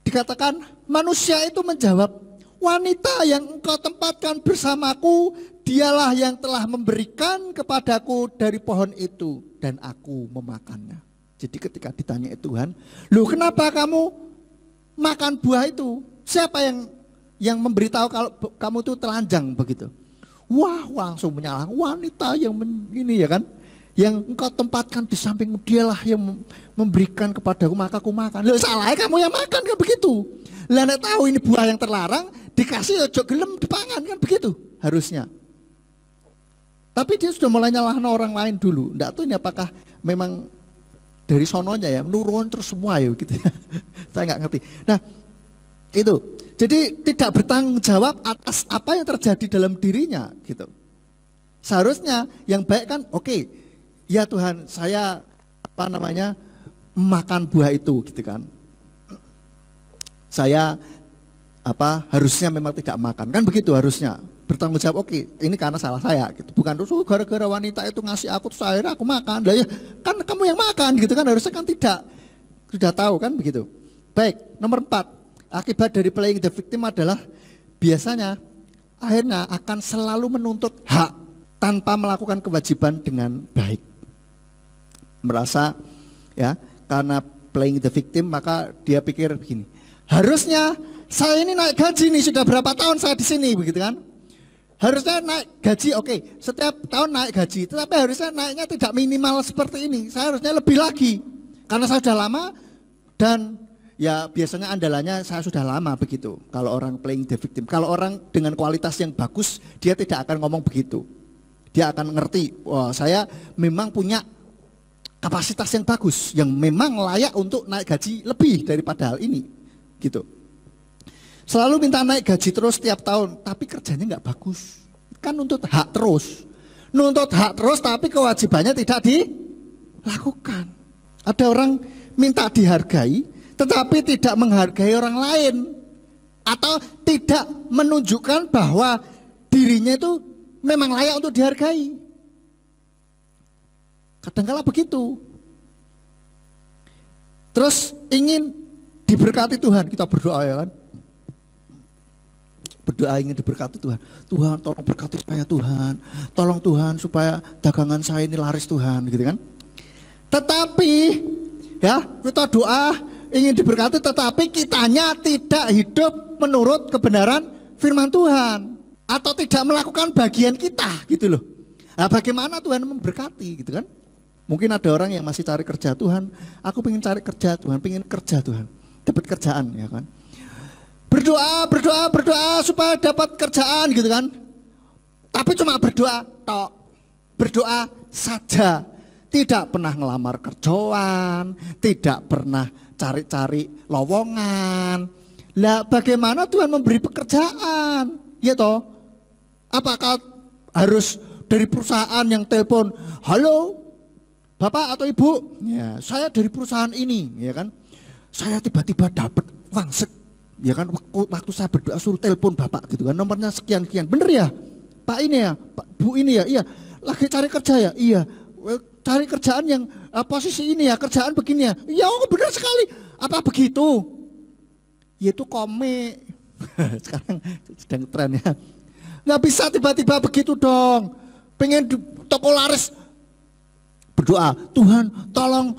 dikatakan manusia itu menjawab, wanita yang engkau tempatkan bersamaku, dialah yang telah memberikan kepadaku dari pohon itu dan aku memakannya. Jadi ketika ditanya Tuhan, loh kenapa kamu makan buah itu? Siapa yang memberitahu kalau kamu itu telanjang begitu? Wah, langsung menyalahkan wanita yang ini ya kan, yang engkau tempatkan di sampingmu, dialah yang memberikan kepadaku maka aku makan. Loh salah kamu yang makan kan begitu. Lah nek tahu ini buah yang terlarang dikasih ojo gelem dipangan kan begitu harusnya. Tapi dia sudah mulai nyalahkan orang lain dulu. Enggak tahu ini apakah memang dari sononya ya menurun terus semua ya gitu. Saya nggak ngerti. Nah, itu. Jadi tidak bertanggung jawab atas apa yang terjadi dalam dirinya gitu. Seharusnya yang baik kan oke, ya Tuhan saya makan buah itu gitu kan. Saya harusnya memang tidak makan kan begitu harusnya. Bertanggung jawab oke, ini karena salah saya gitu. Bukan terus gara-gara wanita itu ngasih aku terus akhirnya aku makan. Lah ya kan kamu yang makan gitu kan, harusnya kan tidak. Sudah tahu kan begitu. Baik, nomor 4. Akibat dari playing the victim adalah biasanya akhirnya akan selalu menuntut hak tanpa melakukan kewajiban dengan baik. Merasa ya karena playing the victim maka dia pikir begini, harusnya saya ini naik gaji nih, sudah berapa tahun saya di sini begitu kan. Harusnya naik gaji, oke, setiap tahun naik gaji, tetapi harusnya naiknya tidak minimal seperti ini. Saya harusnya lebih lagi karena saya sudah lama dan ya biasanya andalannya saya sudah lama begitu. Kalau orang playing the victim, kalau orang dengan kualitas yang bagus, dia tidak akan ngomong begitu. Dia akan ngerti, wah saya memang punya kapasitas yang bagus, yang memang layak untuk naik gaji lebih daripada hal ini, gitu. Selalu minta naik gaji terus setiap tahun, tapi kerjanya nggak bagus. Kan nuntut hak terus, tapi kewajibannya tidak dilakukan. Ada orang minta dihargai, tetapi tidak menghargai orang lain atau tidak menunjukkan bahwa dirinya itu memang layak untuk dihargai. Kadang-kala begitu. Terus ingin diberkati Tuhan, kita berdoa ya kan. Berdoa ingin diberkati Tuhan. Tuhan tolong berkati saya Tuhan. Tolong Tuhan supaya dagangan saya ini laris Tuhan gitu kan. Tetapi ya kita doa ingin diberkati tetapi kitanya tidak hidup menurut kebenaran firman Tuhan. Atau tidak melakukan bagian kita gitu loh. Nah bagaimana Tuhan memberkati gitu kan. Mungkin ada orang yang masih cari kerja, Tuhan aku pengen cari kerja Tuhan, pengen kerja Tuhan. Dapat kerjaan ya kan. Berdoa supaya dapat kerjaan gitu kan. Tapi cuma berdoa tok. Berdoa saja. Tidak pernah ngelamar kerjaan, tidak pernah cari-cari lowongan. Lah bagaimana Tuhan memberi pekerjaan? Ya toh? Apakah harus dari perusahaan yang telepon, halo Bapak atau Ibu, ya saya dari perusahaan ini, ya kan. Saya tiba-tiba dapat wangsit, ya kan, waktu saya berdoa suruh telepon Bapak gitu kan, nomornya sekian-sekian, bener ya Pak ini ya, Pak Bu ini ya, iya, lagi cari kerja ya, iya, cari kerjaan yang posisi ini ya, kerjaan begini ya, iya oh bener sekali, apa begitu? Yaitu komik, sekarang sedang tren ya, nggak bisa tiba-tiba begitu dong, pengen toko laris, berdoa, Tuhan tolong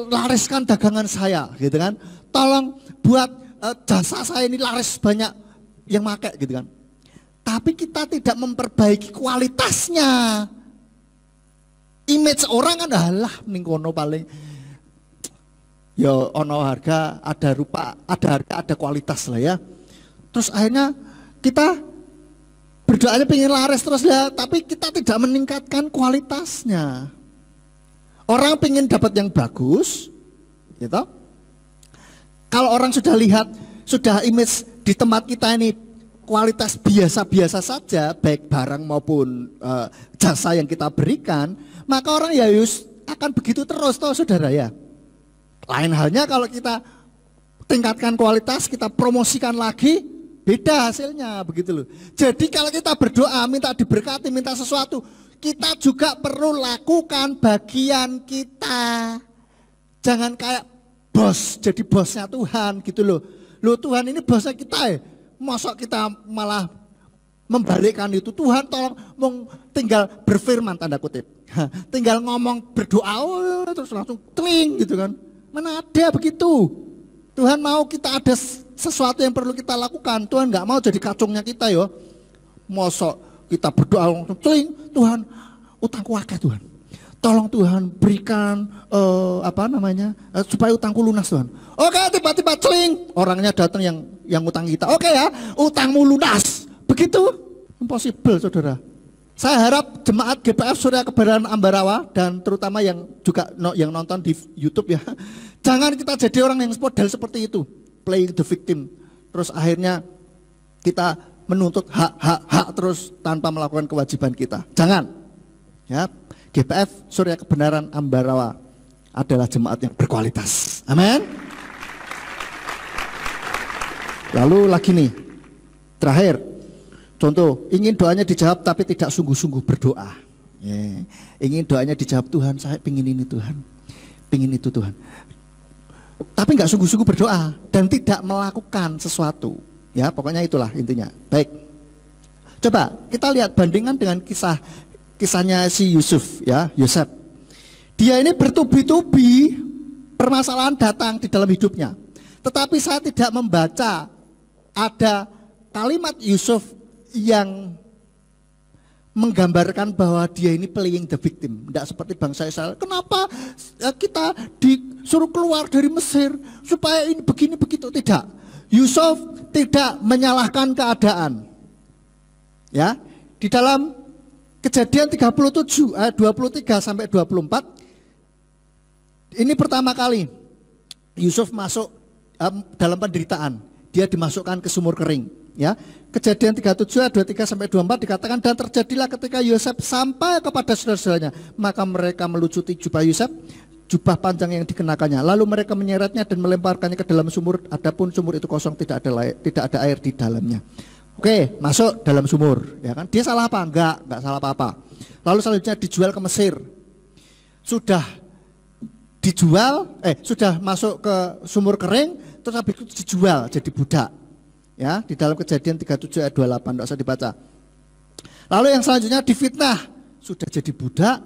lariskan dagangan saya gitu kan. Tolong buat jasa saya ini laris banyak yang pakai gitu kan. Tapi kita tidak memperbaiki kualitasnya. Image orang kan alah ning kono paling ya ono harga, ada rupa, ada harga, ada kualitas lah ya. Terus akhirnya kita berdoanya pengen laris terus ya, tapi kita tidak meningkatkan kualitasnya. Orang pengen dapat yang bagus, gitu. Kalau orang sudah lihat, sudah image di tempat kita ini kualitas biasa-biasa saja, baik barang maupun jasa yang kita berikan, maka orang ya akan begitu terus, toh saudara ya. Lain halnya kalau kita tingkatkan kualitas, kita promosikan lagi, beda hasilnya begitu loh. Jadi kalau kita berdoa minta diberkati, minta sesuatu, kita juga perlu lakukan bagian kita. Jangan kayak bos, jadi bosnya Tuhan gitu loh. Loh Tuhan ini bosnya kita ya. Masa kita malah membalikkan itu. Tuhan tolong tinggal berfirman tanda kutip. Tinggal ngomong berdoa terus langsung kling gitu kan. Mana ada begitu. Tuhan mau kita ada sesuatu yang perlu kita lakukan. Tuhan nggak mau jadi kacungnya kita yo. Mosok kita berdoa langsung kling, Tuhan utangku akeh Tuhan. Tolong Tuhan berikan supaya utangku lunas Tuhan. Oke, tiba-tiba celing, orangnya datang yang utang kita. Oke ya, utangmu lunas. Begitu? Impossible saudara. Saya harap jemaat GPF Surya Kebenaran Ambarawa dan terutama yang juga yang nonton di YouTube ya. Jangan kita jadi orang yang model seperti itu, playing the victim. Terus akhirnya kita menuntut hak terus tanpa melakukan kewajiban kita. Jangan. Ya, GPF Surya Kebenaran Ambarawa adalah jemaat yang berkualitas. Amin. Lalu lagi nih, terakhir, contoh, ingin doanya dijawab tapi tidak sungguh-sungguh berdoa. Ingin doanya dijawab, Tuhan saya pingin ini Tuhan, pingin itu Tuhan. Tapi nggak sungguh-sungguh berdoa dan tidak melakukan sesuatu. Ya pokoknya itulah intinya. Baik, coba kita lihat bandingkan dengan kisahnya si Yusuf ya, Yosef. Dia ini bertubi-tubi permasalahan datang di dalam hidupnya. Tetapi saya tidak membaca ada kalimat Yusuf yang menggambarkan bahwa dia ini playing the victim. Tidak seperti bangsa Israel. Kenapa kita disuruh keluar dari Mesir supaya ini begini begitu? Tidak. Yusuf tidak menyalahkan keadaan. Ya, di dalam Kejadian 37 ayat 23 sampai 24 ini pertama kali Yusuf masuk dalam penderitaan. Dia dimasukkan ke sumur kering, ya. Kejadian 37 ayat 23 sampai 24 dikatakan, dan terjadilah ketika Yosef sampai kepada saudara-saudaranya, maka mereka melucuti jubah Yosef, jubah panjang yang dikenakannya. Lalu mereka menyeretnya dan melemparkannya ke dalam sumur. Adapun sumur itu kosong, tidak ada air di dalamnya. Oke, masuk dalam sumur, ya kan? Dia salah apa? Enggak salah apa-apa. Lalu selanjutnya dijual ke Mesir. Sudah masuk ke sumur kering, terus habis itu dijual jadi budak. Ya, di dalam Kejadian 37 ayat 28, enggak usah dibaca. Lalu yang selanjutnya difitnah, sudah jadi budak,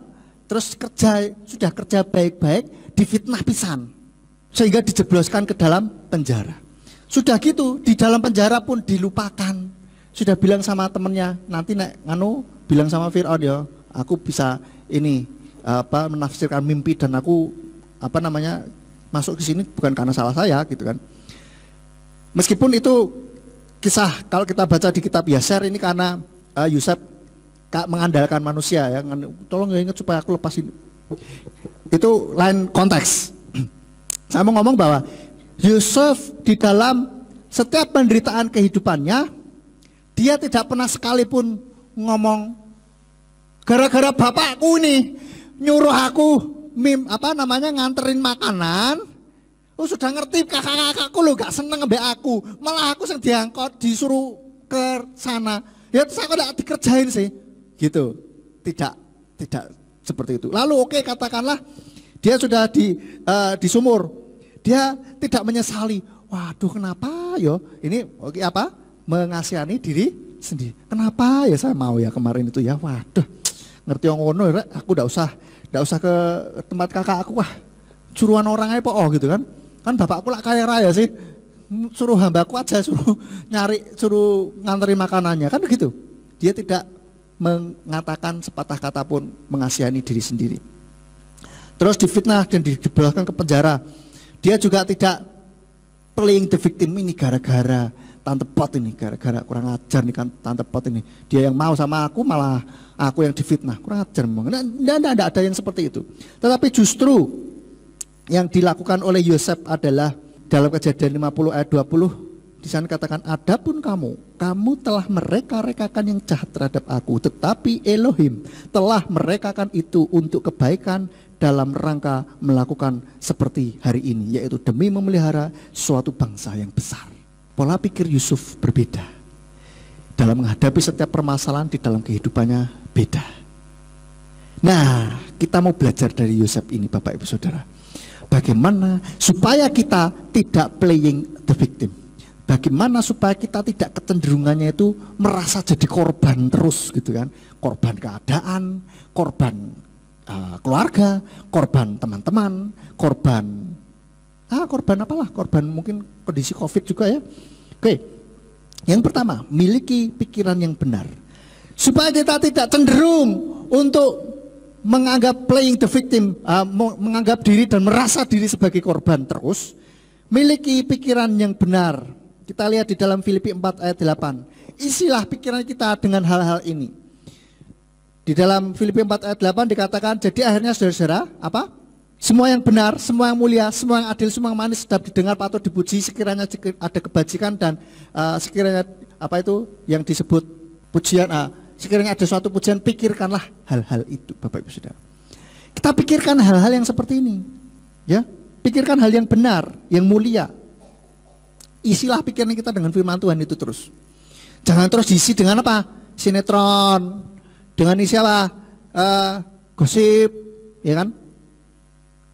terus sudah kerja baik-baik, difitnah pisan. Sehingga dijebloskan ke dalam penjara. Sudah gitu, di dalam penjara pun dilupakan. Sudah bilang sama temennya, nanti bilang sama Fir'aun ya, aku bisa menafsirkan mimpi dan aku masuk ke sini bukan karena salah saya gitu kan. Meskipun itu kisah kalau kita baca di kitab Yaser ini karena Yosef mengandalkan manusia ya, tolong ya ingat supaya aku lepas ini. Itu lain konteks. Saya mau ngomong bahwa Yosef di dalam setiap penderitaan kehidupannya, dia tidak pernah sekalipun ngomong Gara-gara bapakku ini nyuruh aku nganterin makanan. Sudah ngerti kakak-kakakku lo gak seneng ambek aku. Malah aku yang diangkut disuruh ke sana. Ya terus aku gak dikerjain sih. Gitu. Tidak seperti itu. Lalu oke, katakanlah dia sudah di sumur. Dia tidak menyesali. Waduh, kenapa yo? Ini mengasihani diri sendiri. Kenapa ya saya mau ya kemarin itu ya? Waduh, ngerti yang ngono ya, aku ndak usah ke tempat kakak aku, wah suruhan orang aja gitu kan? Kan bapakku lah kaya raya sih, suruh hambaku aja suruh nganteri makanannya kan begitu. Dia tidak mengatakan sepatah kata pun mengasihani diri sendiri. Terus difitnah dan dijebloskan ke penjara. Dia juga tidak playing the victim ini gara-gara Tante Pot ini, gara-gara kurang ajar nih kan Tante Pot ini. Dia yang mau sama aku, malah aku yang difitnah. Kurang ajar memang. Tidak ada yang seperti itu. Tetapi justru yang dilakukan oleh Yosef adalah dalam Kejadian 50 ayat 20 di sana katakan, adapun kamu telah mereka-rekakan yang jahat terhadap aku, tetapi Elohim telah merekakan itu untuk kebaikan dalam rangka melakukan seperti hari ini, yaitu demi memelihara suatu bangsa yang besar. Pola pikir Yusuf berbeda. Dalam menghadapi setiap permasalahan di dalam kehidupannya beda. Nah, kita mau belajar dari Yosef ini Bapak Ibu Saudara. Bagaimana supaya kita tidak playing the victim. Bagaimana supaya kita tidak kecenderungannya itu merasa jadi korban terus gitu kan. Korban keadaan, korban keluarga, korban teman-teman, korban apalah, korban mungkin kondisi COVID juga ya. Oke, yang pertama, miliki pikiran yang benar. Supaya kita tidak cenderung untuk menganggap playing the victim, menganggap diri dan merasa diri sebagai korban terus. Miliki pikiran yang benar. Kita lihat di dalam Filipi 4 ayat 8. Isilah pikiran kita dengan hal-hal ini. Di dalam Filipi 4 ayat 8 dikatakan, jadi akhirnya saudara-saudara, apa? Semua yang benar, semua yang mulia, semua yang adil, semua yang manis, sedap didengar, patut dipuji, sekiranya ada kebajikan dan sekiranya yang disebut pujian, sekiranya ada suatu pujian, pikirkanlah hal-hal itu, Bapak Ibu Saudara. Kita pikirkan hal-hal yang seperti ini, ya, pikirkan hal yang benar, yang mulia. Isilah pikiran kita dengan firman Tuhan itu terus. Jangan terus diisi dengan apa? Sinetron, dengan isi apa? Gosip, ya kan?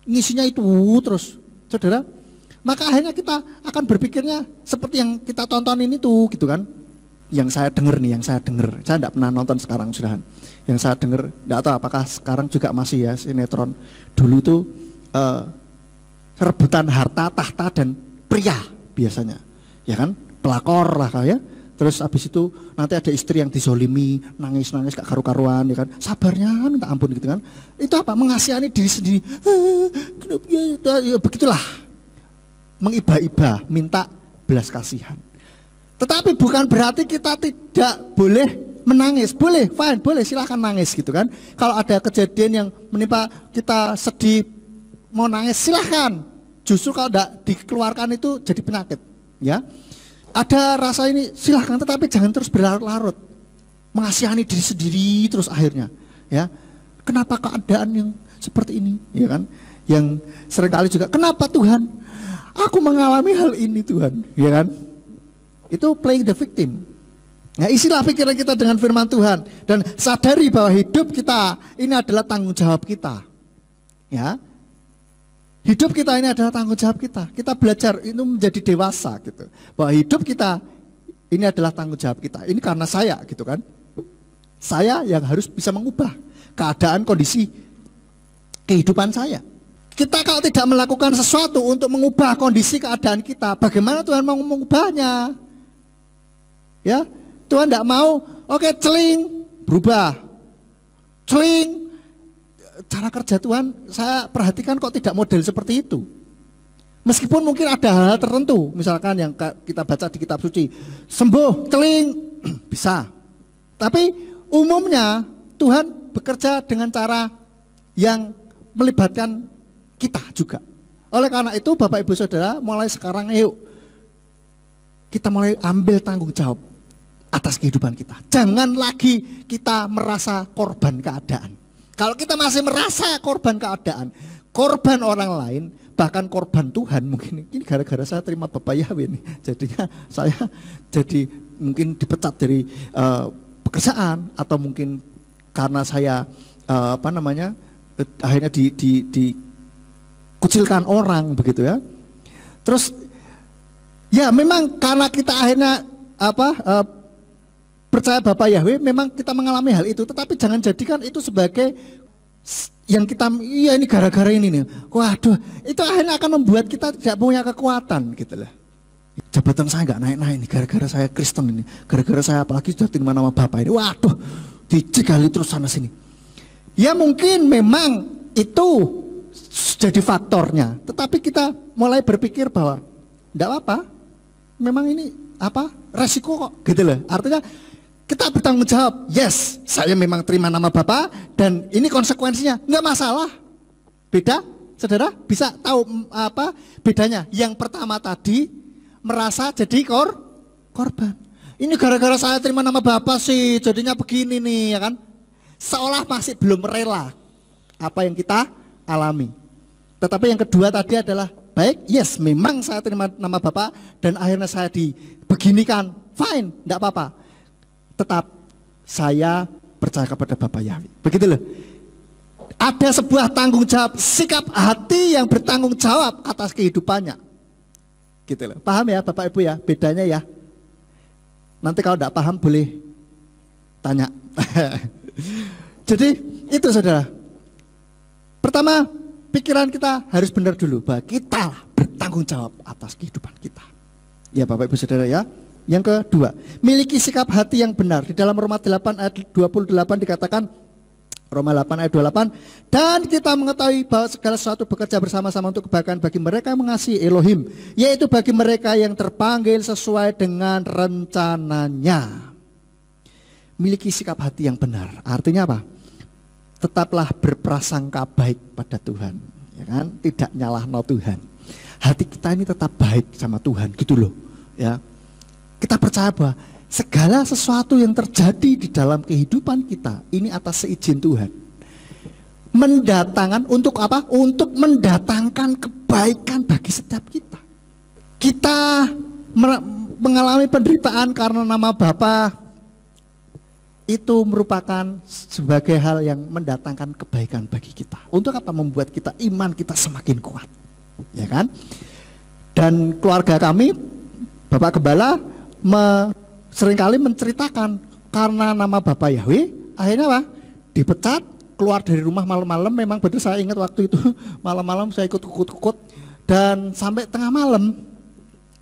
Ngisinya itu terus, saudara. Maka akhirnya kita akan berpikirnya seperti yang kita tontonin itu, gitu kan? Yang saya dengar, saya tidak pernah nonton sekarang sudahan. Yang saya dengar, tidak tahu apakah sekarang juga masih ya sinetron. Dulu itu rebutan harta, tahta dan pria biasanya, ya kan, pelakor lah ya. Terus habis itu nanti ada istri yang dizolimi, nangis gak karu-karuan, ya kan, sabarnya minta ampun gitu kan. Itu apa? Mengasihani diri sendiri. Ya begitulah, mengiba-iba, minta belas kasihan. Tetapi bukan berarti kita tidak boleh menangis. Boleh, fine, boleh, silahkan nangis gitu kan. Kalau ada kejadian yang menimpa kita sedih, mau nangis silahkan. Justru kalau tidak dikeluarkan itu jadi penyakit, ya. Ada rasa ini silahkan, tetapi jangan terus berlarut-larut. Mengasihani diri sendiri terus akhirnya, ya. Kenapa keadaan yang seperti ini, ya kan? Yang seringkali juga, kenapa Tuhan? Aku mengalami hal ini Tuhan, ya kan? Itu playing the victim. Nah, isilah pikiran kita dengan firman Tuhan dan sadari bahwa hidup kita ini adalah tanggung jawab kita, ya. Hidup kita ini adalah tanggung jawab kita. Kita belajar itu menjadi dewasa gitu. Bahwa hidup kita ini adalah tanggung jawab kita. Ini karena saya gitu kan. Saya yang harus bisa mengubah keadaan kondisi kehidupan saya. Kita kalau tidak melakukan sesuatu untuk mengubah kondisi keadaan kita, bagaimana Tuhan mau mengubahnya? Ya, Tuhan tidak mau, oke, celing, berubah. Celing. Cara kerja Tuhan saya perhatikan kok tidak model seperti itu. Meskipun mungkin ada hal tertentu, misalkan yang kita baca di kitab suci, sembuh, celing, bisa. Tapi umumnya Tuhan bekerja dengan cara yang melibatkan kita juga. Oleh karena itu Bapak Ibu Saudara, mulai sekarang yuk kita mulai ambil tanggung jawab. atas kehidupan kita. Jangan lagi kita merasa korban keadaan. Kalau kita masih merasa korban keadaan, korban orang lain, bahkan korban Tuhan, mungkin ini gara-gara saya terima Bapak Yahweh nih, jadinya saya jadi mungkin dipecat dari pekerjaan, atau mungkin karena saya akhirnya dikucilkan orang begitu ya. Terus ya memang karena kita akhirnya percaya Bapak Yahweh, memang kita mengalami hal itu, tetapi jangan jadikan itu sebagai yang kita, iya ini gara-gara ini nih. Waduh, itu akhirnya akan membuat kita tidak punya kekuatan gitu lah. Jabatan saya nggak naik-naik ini gara-gara saya Kristen ini, gara-gara saya apalagi sudah terima nama Bapak ini. Waduh, dicegali terus sana sini. Ya mungkin memang itu jadi faktornya, tetapi kita mulai berpikir bahwa tidak apa-apa, memang ini resiko kok gitu loh. Artinya kita bertanggung jawab, yes, saya memang terima nama Bapak dan ini konsekuensinya, nggak masalah. Beda, saudara bisa tahu apa bedanya? Yang pertama tadi merasa jadi korban. Ini gara-gara saya terima nama Bapak sih, jadinya begini nih, ya kan? Seolah masih belum rela apa yang kita alami. Tetapi yang kedua tadi adalah, baik, yes, memang saya terima nama Bapak dan akhirnya saya dibeginikan, fine, enggak apa-apa. Tetap saya percaya kepada Bapak Yahweh. Begitu loh. Ada sebuah tanggung jawab, sikap hati yang bertanggung jawab atas kehidupannya. Gitu loh. Paham ya Bapak Ibu ya, bedanya ya. Nanti kalau enggak paham boleh tanya. Jadi itu saudara. Pertama, pikiran kita harus benar dulu bahwa kita bertanggung jawab atas kehidupan kita. Ya Bapak Ibu Saudara ya. Yang kedua, miliki sikap hati yang benar. Di dalam Roma 8 ayat 28 dikatakan, Roma 8 ayat 28, dan kita mengetahui bahwa segala sesuatu bekerja bersama-sama untuk kebaikan bagi mereka yang mengasihi Elohim, yaitu bagi mereka yang terpanggil sesuai dengan rencananya. Miliki sikap hati yang benar. Artinya apa? Tetaplah berprasangka baik pada Tuhan, ya kan? Tidak nyalahno Tuhan. Hati kita ini tetap baik sama Tuhan, gitu loh, ya. Kita percaya bahwa segala sesuatu yang terjadi di dalam kehidupan kita ini atas seizin Tuhan. Mendatangkan untuk apa? Untuk mendatangkan kebaikan bagi setiap kita. Kita mengalami penderitaan karena nama Bapa, itu merupakan sebagai hal yang mendatangkan kebaikan bagi kita. Untuk apa? Membuat kita, iman kita semakin kuat, ya kan? Dan keluarga kami, Bapak Gembala seringkali menceritakan karena nama Bapak Yahweh, akhirnya apa? Dipecat, keluar dari rumah malam-malam. Memang betul, saya ingat waktu itu malam-malam saya ikut kukut-kukut dan sampai tengah malam,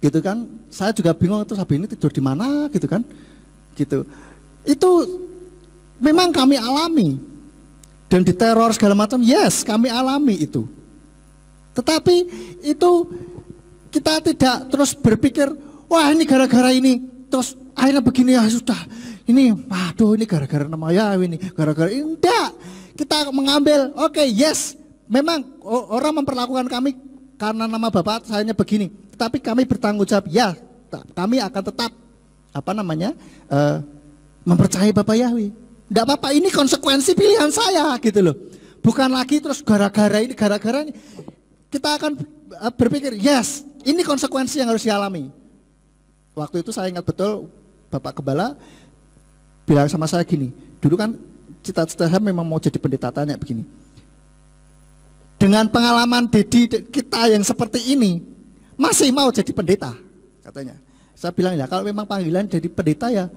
gitu kan? Saya juga bingung itu Sabi ini tidur di mana, gitu kan? Gitu. Itu memang kami alami dan diteror segala macam. Yes, kami alami itu. Tetapi itu kita tidak terus berpikir, wah ini gara-gara ini, terus akhirnya begini ya sudah. Ini, waduh ini gara-gara nama Yahweh ini, gara-gara ini. Enggak, kita mengambil, oke, yes, memang orang memperlakukan kami karena nama Bapak sayanya begini. Tetapi kami bertanggung jawab, ya, kami akan tetap mempercayai Bapak Yahweh. Enggak apa-apa, ini konsekuensi pilihan saya gitu loh. Bukan lagi terus gara-gara ini, gara-gara ini. Kita akan berpikir, yes, ini konsekuensi yang harus dialami. Waktu itu saya ingat betul Bapak Gembala bilang sama saya gini, dulu kan cita-cita saya memang mau jadi pendeta, tanya begini. Dengan pengalaman Dedi kita yang seperti ini, masih mau jadi pendeta? Katanya. Saya bilang ya, kalau memang panggilan jadi pendeta ya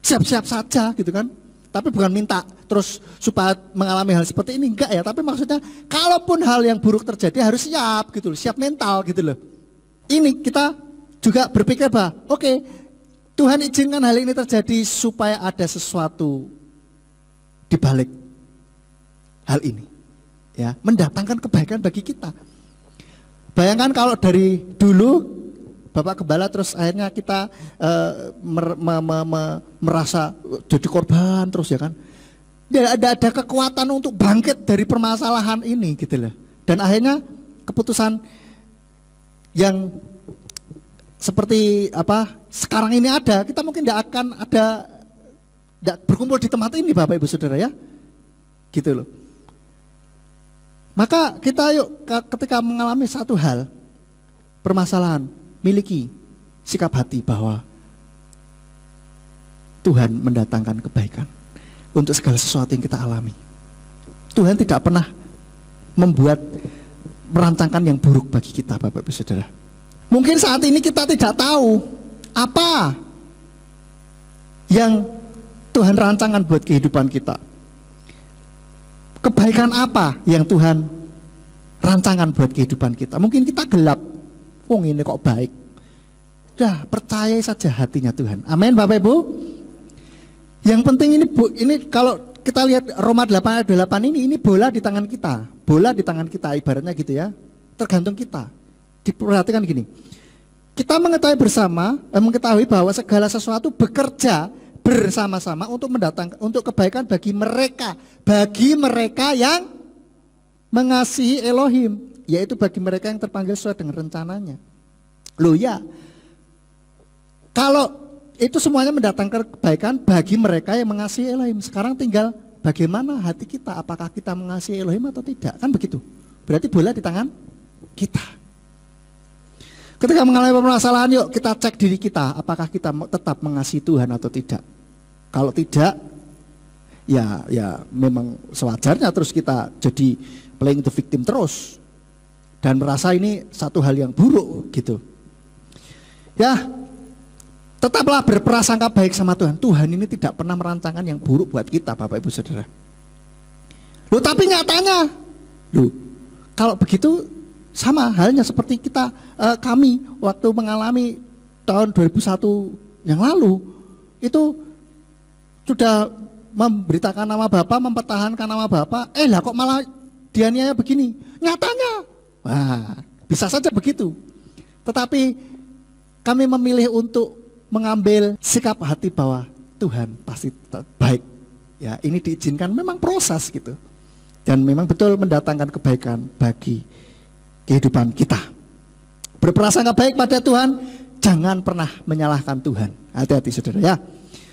siap-siap saja gitu kan. Tapi bukan minta terus supaya mengalami hal seperti ini, enggak ya. Tapi maksudnya kalaupun hal yang buruk terjadi harus siap gitu loh, siap mental gitu loh. Ini kita juga berpikir bahwa oke, Tuhan izinkan hal ini terjadi supaya ada sesuatu di balik hal ini. Ya, mendatangkan kebaikan bagi kita. Bayangkan kalau dari dulu Bapak Gembala terus akhirnya kita merasa jadi korban terus ya kan. Tidak ada kekuatan untuk bangkit dari permasalahan ini gitu loh. Dan akhirnya keputusan yang seperti apa sekarang ini ada, kita mungkin tidak akan ada, tidak berkumpul di tempat ini Bapak Ibu Saudara ya. Gitu loh. Maka kita yuk ketika mengalami satu hal, permasalahan, miliki sikap hati bahwa Tuhan mendatangkan kebaikan untuk segala sesuatu yang kita alami. Tuhan tidak pernah merancangkan yang buruk bagi kita Bapak Ibu Saudara. Mungkin saat ini kita tidak tahu apa yang Tuhan rancangkan buat kehidupan kita. Kebaikan apa yang Tuhan rancangan buat kehidupan kita. Mungkin kita gelap, wong ini kok baik. Dah, percaya saja hatinya Tuhan. Amin Bapak Ibu. Yang penting ini kalau kita lihat Roma 8 ayat 8 ini bola di tangan kita. Bola di tangan kita ibaratnya gitu ya. Tergantung kita. Diperhatikan gini. Kita mengetahui bahwa segala sesuatu bekerja bersama-sama untuk kebaikan bagi mereka yang mengasihi Elohim, yaitu bagi mereka yang terpanggil sesuai dengan rencananya. Loh ya, kalau itu semuanya mendatangkan kebaikan bagi mereka yang mengasihi Elohim. Sekarang tinggal bagaimana hati kita, apakah kita mengasihi Elohim atau tidak, kan begitu. Berarti bola di tangan kita. Ketika mengalami permasalahan, yuk kita cek diri kita, apakah kita tetap mengasihi Tuhan atau tidak. Kalau tidak, ya memang sewajarnya terus kita jadi playing the victim terus dan merasa ini satu hal yang buruk gitu. Ya, tetaplah berprasangka baik sama Tuhan. Tuhan ini tidak pernah merancangkan yang buruk buat kita, Bapak Ibu Saudara. Loh, tapi nyatanya, loh, kalau begitu sama halnya seperti kami waktu mengalami tahun 2001 yang lalu itu sudah memberitakan nama Bapa, mempertahankan nama Bapa, lah kok malah dianiaya begini. Nyatanya, wah, bisa saja begitu. Tetapi kami memilih untuk mengambil sikap hati bahwa Tuhan pasti baik. Ya, ini diizinkan, memang proses gitu. Dan memang betul mendatangkan kebaikan bagi kehidupan kita. Berprasangka baik pada Tuhan, jangan pernah menyalahkan Tuhan. Hati-hati saudara ya.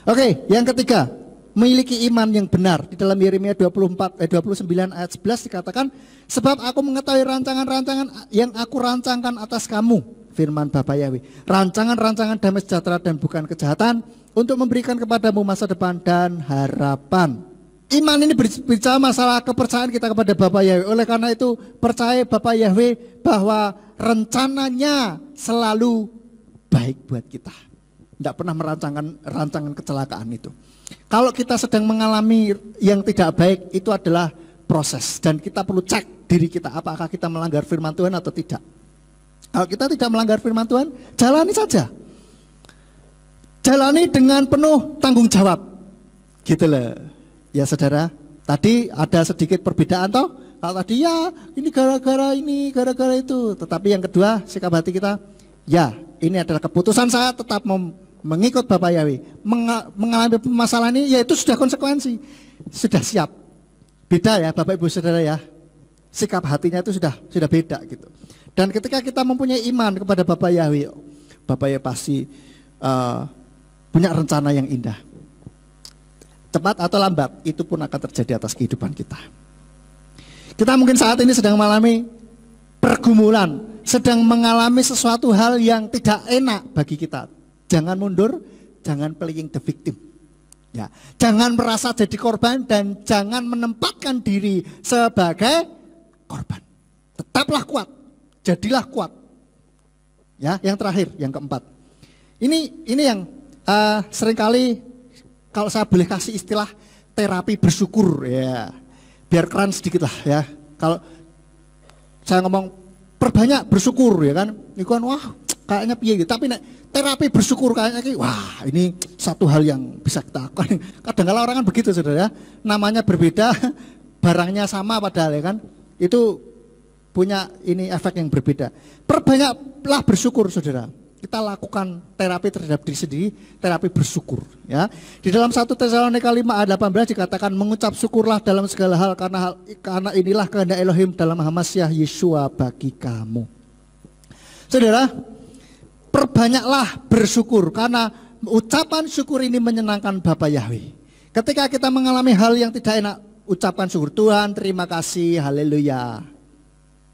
Oke, yang ketiga, memiliki iman yang benar. Di dalam Yeremia 29 ayat 11 dikatakan, sebab aku mengetahui rancangan-rancangan yang aku rancangkan atas kamu, firman Bapa Yahweh, rancangan-rancangan damai sejahtera dan bukan kejahatan, untuk memberikan kepadamu masa depan dan harapan. Iman ini berbicara masalah kepercayaan kita kepada Bapa Yahweh. Oleh karena itu percaya Bapa Yahweh bahwa rencananya selalu baik buat kita. Tidak pernah merancangkan rancangan kecelakaan itu. Kalau kita sedang mengalami yang tidak baik, itu adalah proses. Dan kita perlu cek diri kita, apakah kita melanggar firman Tuhan atau tidak. Kalau kita tidak melanggar firman Tuhan, jalani saja. Jalani dengan penuh tanggung jawab. Gitu loh. Ya saudara, tadi ada sedikit perbedaan toh. Kalau tadi ya ini, gara-gara itu. Tetapi yang kedua, sikap hati kita, ya ini adalah keputusan saya tetap mengikut Bapa Yahweh. Mengalami permasalahan ini, ya itu sudah konsekuensi. Sudah siap. Beda ya Bapak Ibu Saudara ya. Sikap hatinya itu sudah beda gitu. Dan ketika kita mempunyai iman kepada Bapa Yahweh, Bapa Yahweh pasti punya rencana yang indah. Cepat atau lambat, itu pun akan terjadi atas kehidupan kita. Kita mungkin saat ini sedang mengalami pergumulan, sedang mengalami sesuatu hal yang tidak enak bagi kita. Jangan mundur, jangan playing the victim. Ya, jangan merasa jadi korban dan jangan menempatkan diri sebagai korban. Tetaplah kuat, jadilah kuat. Ya, yang terakhir, yang keempat. Ini yang seringkali kalau saya boleh kasih istilah terapi bersyukur ya. Biar keren sedikit lah ya. Kalau saya ngomong perbanyak bersyukur ya kan. Ini kan wah kayaknya piye gitu. Tapi terapi bersyukur kayaknya wah ini satu hal yang bisa kita lakukan. Kadang-kadang orang kan begitu saudara ya. Namanya berbeda, barangnya sama padahal ya kan. Itu punya ini efek yang berbeda. Perbanyaklah bersyukur saudara. Kita lakukan terapi terhadap diri sendiri, terapi bersyukur ya. Di dalam 1 Tesalonika 5 ayat 18 dikatakan mengucap syukurlah dalam segala hal karena inilah kehendak Elohim dalam Hamasyah Yeshua bagi kamu. Saudara, Perbanyaklah bersyukur karena ucapan syukur ini menyenangkan Bapa Yahweh. Ketika kita mengalami hal yang tidak enak, ucapkan syukur. Tuhan terima kasih, haleluya.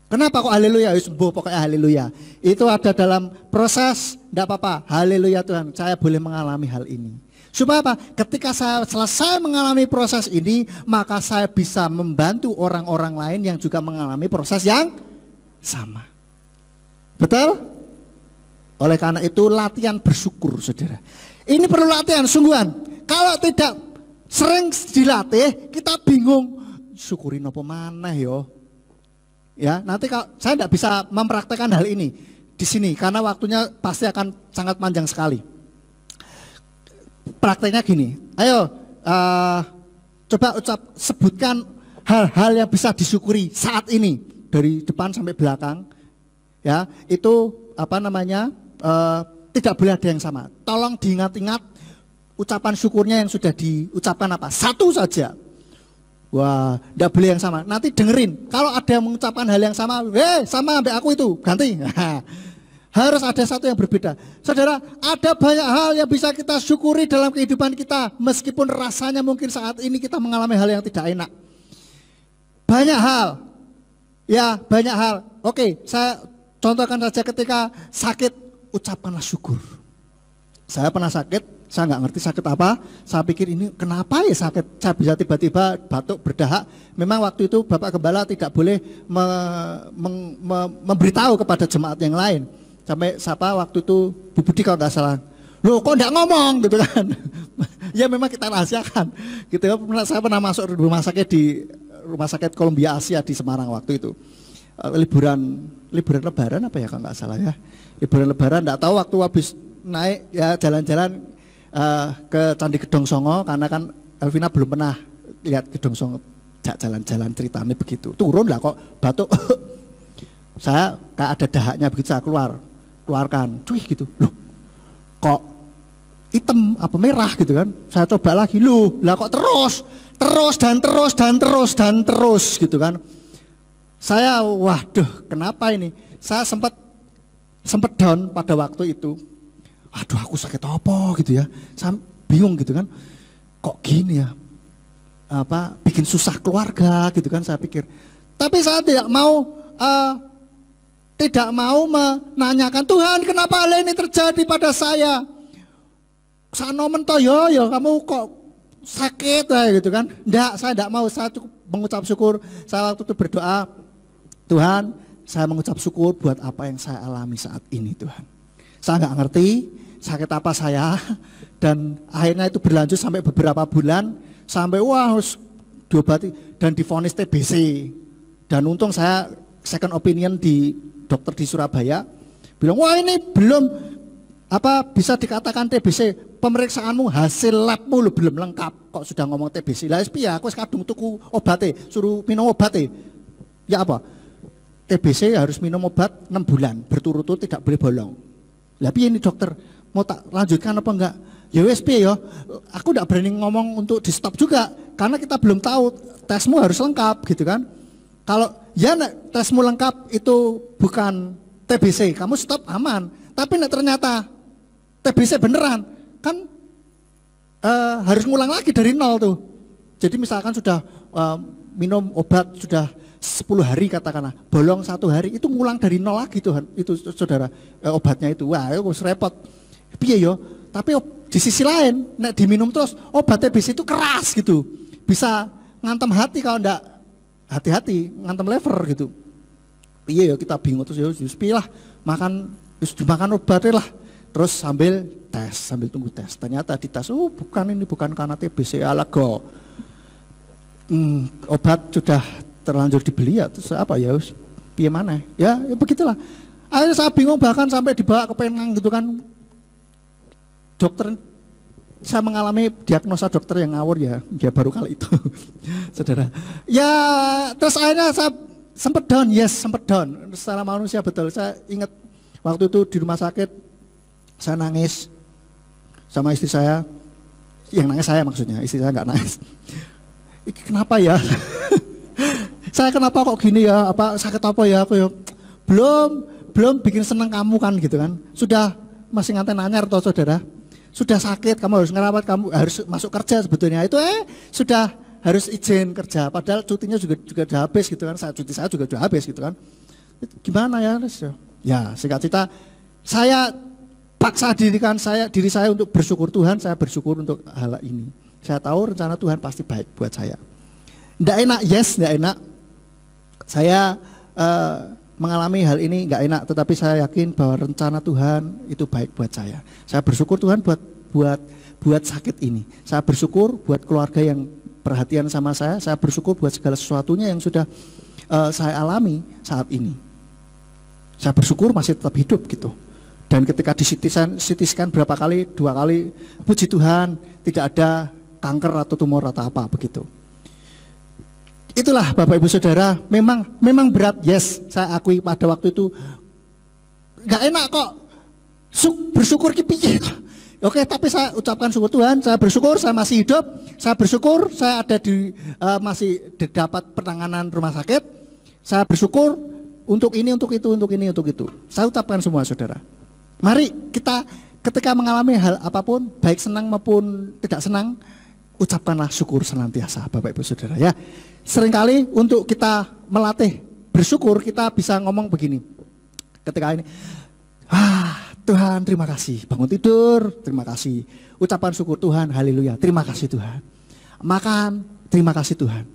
Kenapa kok haleluya? Pokoknya haleluya. Itu ada dalam proses, tidak apa-apa. Haleluya Tuhan, saya boleh mengalami hal ini. Supaya apa? Ketika saya selesai mengalami proses ini, maka saya bisa membantu orang-orang lain yang juga mengalami proses yang sama. Betul? Oleh karena itu latihan bersyukur, saudara. Ini perlu latihan sungguhan. Kalau tidak sering dilatih, kita bingung. Syukurin apa maneh yo. Ya, nanti kalau saya tidak bisa mempraktekkan hal ini di sini karena waktunya pasti akan sangat panjang sekali. Prakteknya gini, ayo coba sebutkan hal-hal yang bisa disyukuri saat ini dari depan sampai belakang. Ya, itu apa namanya? Tidak boleh ada yang sama. Tolong diingat-ingat ucapan syukurnya yang sudah diucapkan apa? Satu saja. Wah, tidak boleh yang sama. Nanti dengerin. Kalau ada yang mengucapkan hal yang sama, sama sampai aku itu, ganti. Harus ada satu yang berbeda. Saudara, ada banyak hal yang bisa kita syukuri dalam kehidupan kita. Meskipun rasanya mungkin saat ini kita mengalami hal yang tidak enak. Banyak hal. Ya, banyak hal. Oke, saya contohkan saja ketika sakit, ucapkanlah syukur. Saya pernah sakit. Saya nggak ngerti sakit apa, saya pikir ini kenapa ya sakit, saya bisa tiba-tiba batuk berdahak. Memang waktu itu Bapak Gembala tidak boleh memberitahu kepada jemaat yang lain. Sampai siapa waktu itu Bu Budi kalau nggak salah, loh kok nggak ngomong gitu kan. Ya memang kita rahasiakan. Gitu. Saya pernah masuk rumah sakit di Rumah Sakit Columbia Asia di Semarang waktu itu. Liburan Lebaran apa ya kalau nggak salah ya. Liburan Lebaran nggak tahu waktu habis naik ya jalan-jalan ke Candi Gedong Songo karena kan Elvina belum pernah lihat Gedong Songo, jalan-jalan ceritanya begitu. Turun lah kok batuk. Saya kayak ada dahaknya begitu, saya keluarkan, cuy gitu. Loh, kok hitam apa merah gitu kan? Saya coba lagi, loh, lah kok terus gitu kan? Saya waduh, kenapa ini? Saya sempat down pada waktu itu. Aduh aku sakit apa gitu ya, saya bingung gitu kan, kok gini ya, apa bikin susah keluarga gitu kan saya pikir. Tapi saya tidak mau menanyakan Tuhan kenapa hal ini terjadi pada saya. Sanomen toh yo kamu kok sakit ya gitu kan. Enggak, saya tidak mau, saya cukup mengucap syukur. Saya waktu itu berdoa, Tuhan saya mengucap syukur buat apa yang saya alami saat ini Tuhan. Saya nggak ngerti sakit apa saya, dan akhirnya itu berlanjut sampai beberapa bulan, sampai harus diobati dan divonis TBC. Dan untung saya second opinion di dokter di Surabaya, bilang wah ini belum bisa dikatakan TBC, pemeriksaanmu hasil labmu belum lengkap kok sudah ngomong TBC. Lah ya aku kadung tuku obatnya, suruh minum obatnya. Ya apa? TBC harus minum obat 6 bulan berturut-turut, tidak boleh bolong. Lah piye ini dokter, mau tak lanjutkan apa enggak? Ya wes piye ya, aku enggak berani ngomong untuk di stop juga karena kita belum tahu, tesmu harus lengkap gitu kan. Kalau ya tesmu lengkap itu bukan TBC, kamu stop aman. Tapi ternyata TBC beneran kan harus ngulang lagi dari nol tuh. Jadi misalkan sudah minum obat sudah 10 hari katakanlah, bolong 1 hari, itu ngulang dari nol lagi tuh, itu saudara obatnya itu. Wah itu repot. Piye yo? Tapi di sisi lain, nek diminum terus obat TBC itu keras gitu, bisa ngantem hati kalau enggak hati-hati, ngantem lever gitu. Piye yo, kita bingung terus ya, piye lah makan obatnya lah. Terus sambil tunggu tes. Ternyata dites, bukan karena TBC, alago. Obat sudah terlanjur dibeli ya, terus apa ya, piye mana? Ya begitulah. Akhirnya saya bingung, bahkan sampai dibawa ke Penang gitu kan. Dokter, saya mengalami diagnosa dokter yang ngawur ya baru kali itu, saudara. Ya terus akhirnya saya sempat down, secara manusia betul. Saya ingat waktu itu di rumah sakit, saya nangis sama istri saya, yang nangis saya maksudnya, istri saya nggak nangis. Kenapa ya? Saya kenapa kok gini ya? Apa sakit apa ya? Aku ya belum bikin senang kamu kan gitu kan. Sudah masih nganten anyar toh saudara. Sudah sakit, kamu harus ngerawat, kamu harus masuk kerja sebetulnya. Itu sudah harus izin kerja. Padahal cutinya juga sudah habis gitu kan. Cuti saya juga sudah habis gitu kan. Gimana ya? Ya, singkat cerita, saya paksa diri saya untuk bersyukur Tuhan. Saya bersyukur untuk hal ini. Saya tahu rencana Tuhan pasti baik buat saya. Nggak enak, yes, nggak enak. Saya mengalami hal ini nggak enak, tetapi saya yakin bahwa rencana Tuhan itu baik buat saya. Saya bersyukur Tuhan buat sakit ini. Saya bersyukur buat keluarga yang perhatian sama saya. Saya bersyukur buat segala sesuatunya yang sudah saya alami saat ini. Saya bersyukur masih tetap hidup gitu. Dan ketika di CT scan berapa kali, 2 kali, puji Tuhan tidak ada kanker atau tumor atau apa begitu. Itulah Bapak Ibu Saudara, memang berat, yes, saya akui pada waktu itu nggak enak kok, bersyukur piye. Oke, tapi saya ucapkan syukur Tuhan, saya bersyukur saya masih hidup, saya bersyukur saya ada masih dapat penanganan rumah sakit, saya bersyukur untuk ini, untuk itu, untuk ini, untuk itu. Saya ucapkan semua saudara. Mari kita ketika mengalami hal apapun, baik senang maupun tidak senang, ucapkanlah syukur senantiasa Bapak Ibu Saudara ya. Seringkali untuk kita melatih bersyukur kita bisa ngomong begini. Ketika ini, Tuhan terima kasih, bangun tidur, terima kasih. Ucapan syukur Tuhan, haleluya, terima kasih Tuhan. Makan, terima kasih Tuhan.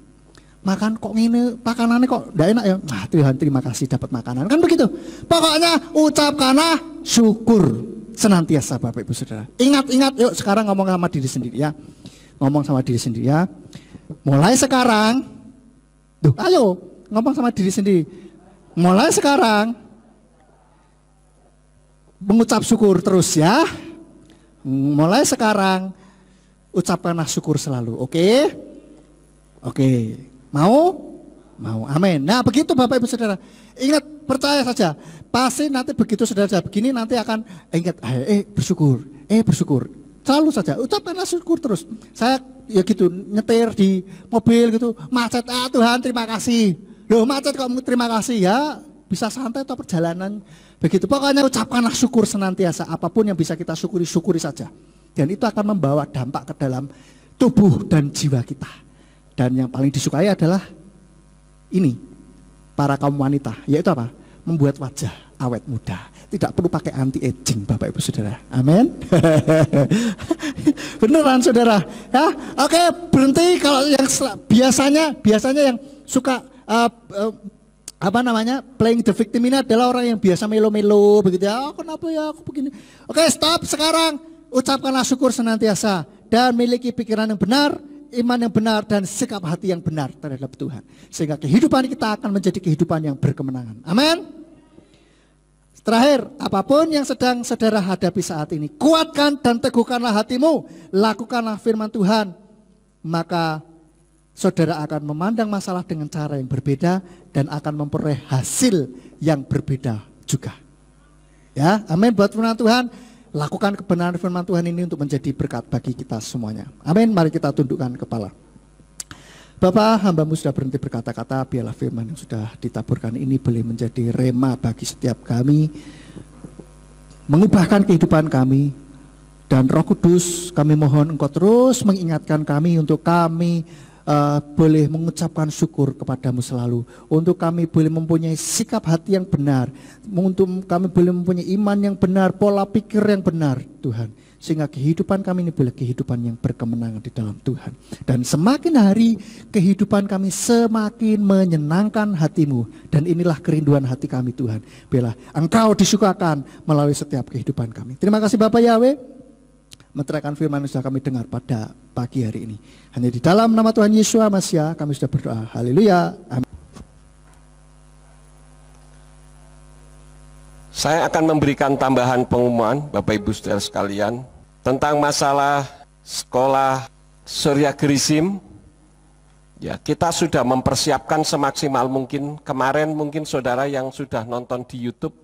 Makan kok ini, makanannya kok tidak enak ya. Tuhan terima kasih dapat makanan. Kan begitu. Pokoknya ucapkanlah syukur senantiasa Bapak Ibu Saudara. Ingat, yuk sekarang ngomong sama diri sendiri ya. Ngomong sama diri sendiri ya. Mulai sekarang, ayo ngomong sama diri sendiri. Mulai sekarang, mengucap syukur terus ya. Mulai sekarang, ucapkanlah syukur selalu. Oke? Oke. Mau? Mau. Amin. Nah begitu Bapak Ibu Saudara. Ingat, percaya saja. Pasti nanti begitu saudara begini nanti akan ingat, bersyukur. Bersyukur. Selalu saja, ucapkanlah syukur terus. Saya ya gitu, nyetir di mobil gitu, macet, Tuhan terima kasih. Loh macet kok terima kasih ya, bisa santai atau perjalanan begitu. Pokoknya ucapkanlah syukur senantiasa, apapun yang bisa kita syukuri, syukuri saja. Dan itu akan membawa dampak ke dalam tubuh dan jiwa kita. Dan yang paling disukai adalah ini, para kaum wanita, yaitu apa? Membuat wajah awet muda. Tidak perlu pakai anti aging Bapak Ibu Saudara. Amin. Beneran Saudara. Ya, oke, berhenti. Kalau yang biasanya yang suka playing the victim ini adalah orang yang biasa melo-melo begitu ya. Kenapa ya aku begini? Oke, stop sekarang. Ucapkanlah syukur senantiasa dan miliki pikiran yang benar, iman yang benar dan sikap hati yang benar terhadap Tuhan. Sehingga kehidupan kita akan menjadi kehidupan yang berkemenangan. Amin. Terakhir, apapun yang sedang saudara hadapi saat ini, kuatkan dan teguhkanlah hatimu, lakukanlah firman Tuhan, maka saudara akan memandang masalah dengan cara yang berbeda dan akan memperoleh hasil yang berbeda juga. Ya, amin buat firman Tuhan. Lakukan kebenaran firman Tuhan ini untuk menjadi berkat bagi kita semuanya. Amin, mari kita tundukkan kepala. Bapa, hamba-Mu sudah berhenti berkata-kata, biarlah firman yang sudah ditaburkan ini boleh menjadi rema bagi setiap kami, mengubahkan kehidupan kami, dan Roh Kudus kami mohon Engkau terus mengingatkan kami untuk kami boleh mengucapkan syukur kepadamu selalu, untuk kami boleh mempunyai sikap hati yang benar, untuk kami boleh mempunyai iman yang benar, pola pikir yang benar Tuhan, sehingga kehidupan kami ini boleh kehidupan yang berkemenangan di dalam Tuhan. Dan semakin hari kehidupan kami semakin menyenangkan hatimu, dan inilah kerinduan hati kami Tuhan, biarlah Engkau disukakan melalui setiap kehidupan kami. Terima kasih Bapak Yahweh, meteraikan firman yang sudah kami dengar pada pagi hari ini. Hanya di dalam nama Tuhan Yesus Masiah kami sudah berdoa. Haleluya. Amin. Saya akan memberikan tambahan pengumuman Bapak Ibu Saudara sekalian tentang masalah sekolah Surya Gerisim. Ya, kita sudah mempersiapkan semaksimal mungkin. Kemarin mungkin saudara yang sudah nonton di YouTube,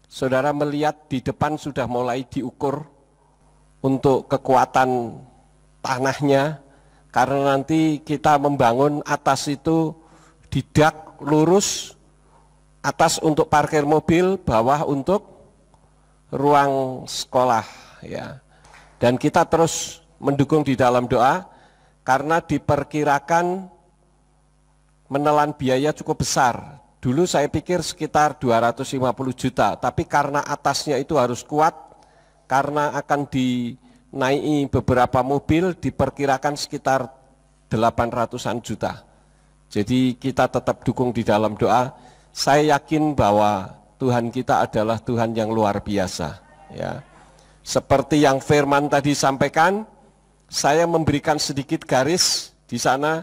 saudara melihat di depan sudah mulai diukur untuk kekuatan tanahnya, karena nanti kita membangun atas itu didak lurus, atas untuk parkir mobil, bawah untuk ruang sekolah ya. Dan kita terus mendukung di dalam doa karena diperkirakan menelan biaya cukup besar. Dulu saya pikir sekitar 250 juta, tapi karena atasnya itu harus kuat, karena akan dinaiki beberapa mobil, diperkirakan sekitar 800-an juta. Jadi kita tetap dukung di dalam doa. Saya yakin bahwa Tuhan kita adalah Tuhan yang luar biasa. Ya. Seperti yang firman tadi sampaikan, saya memberikan sedikit garis di sana,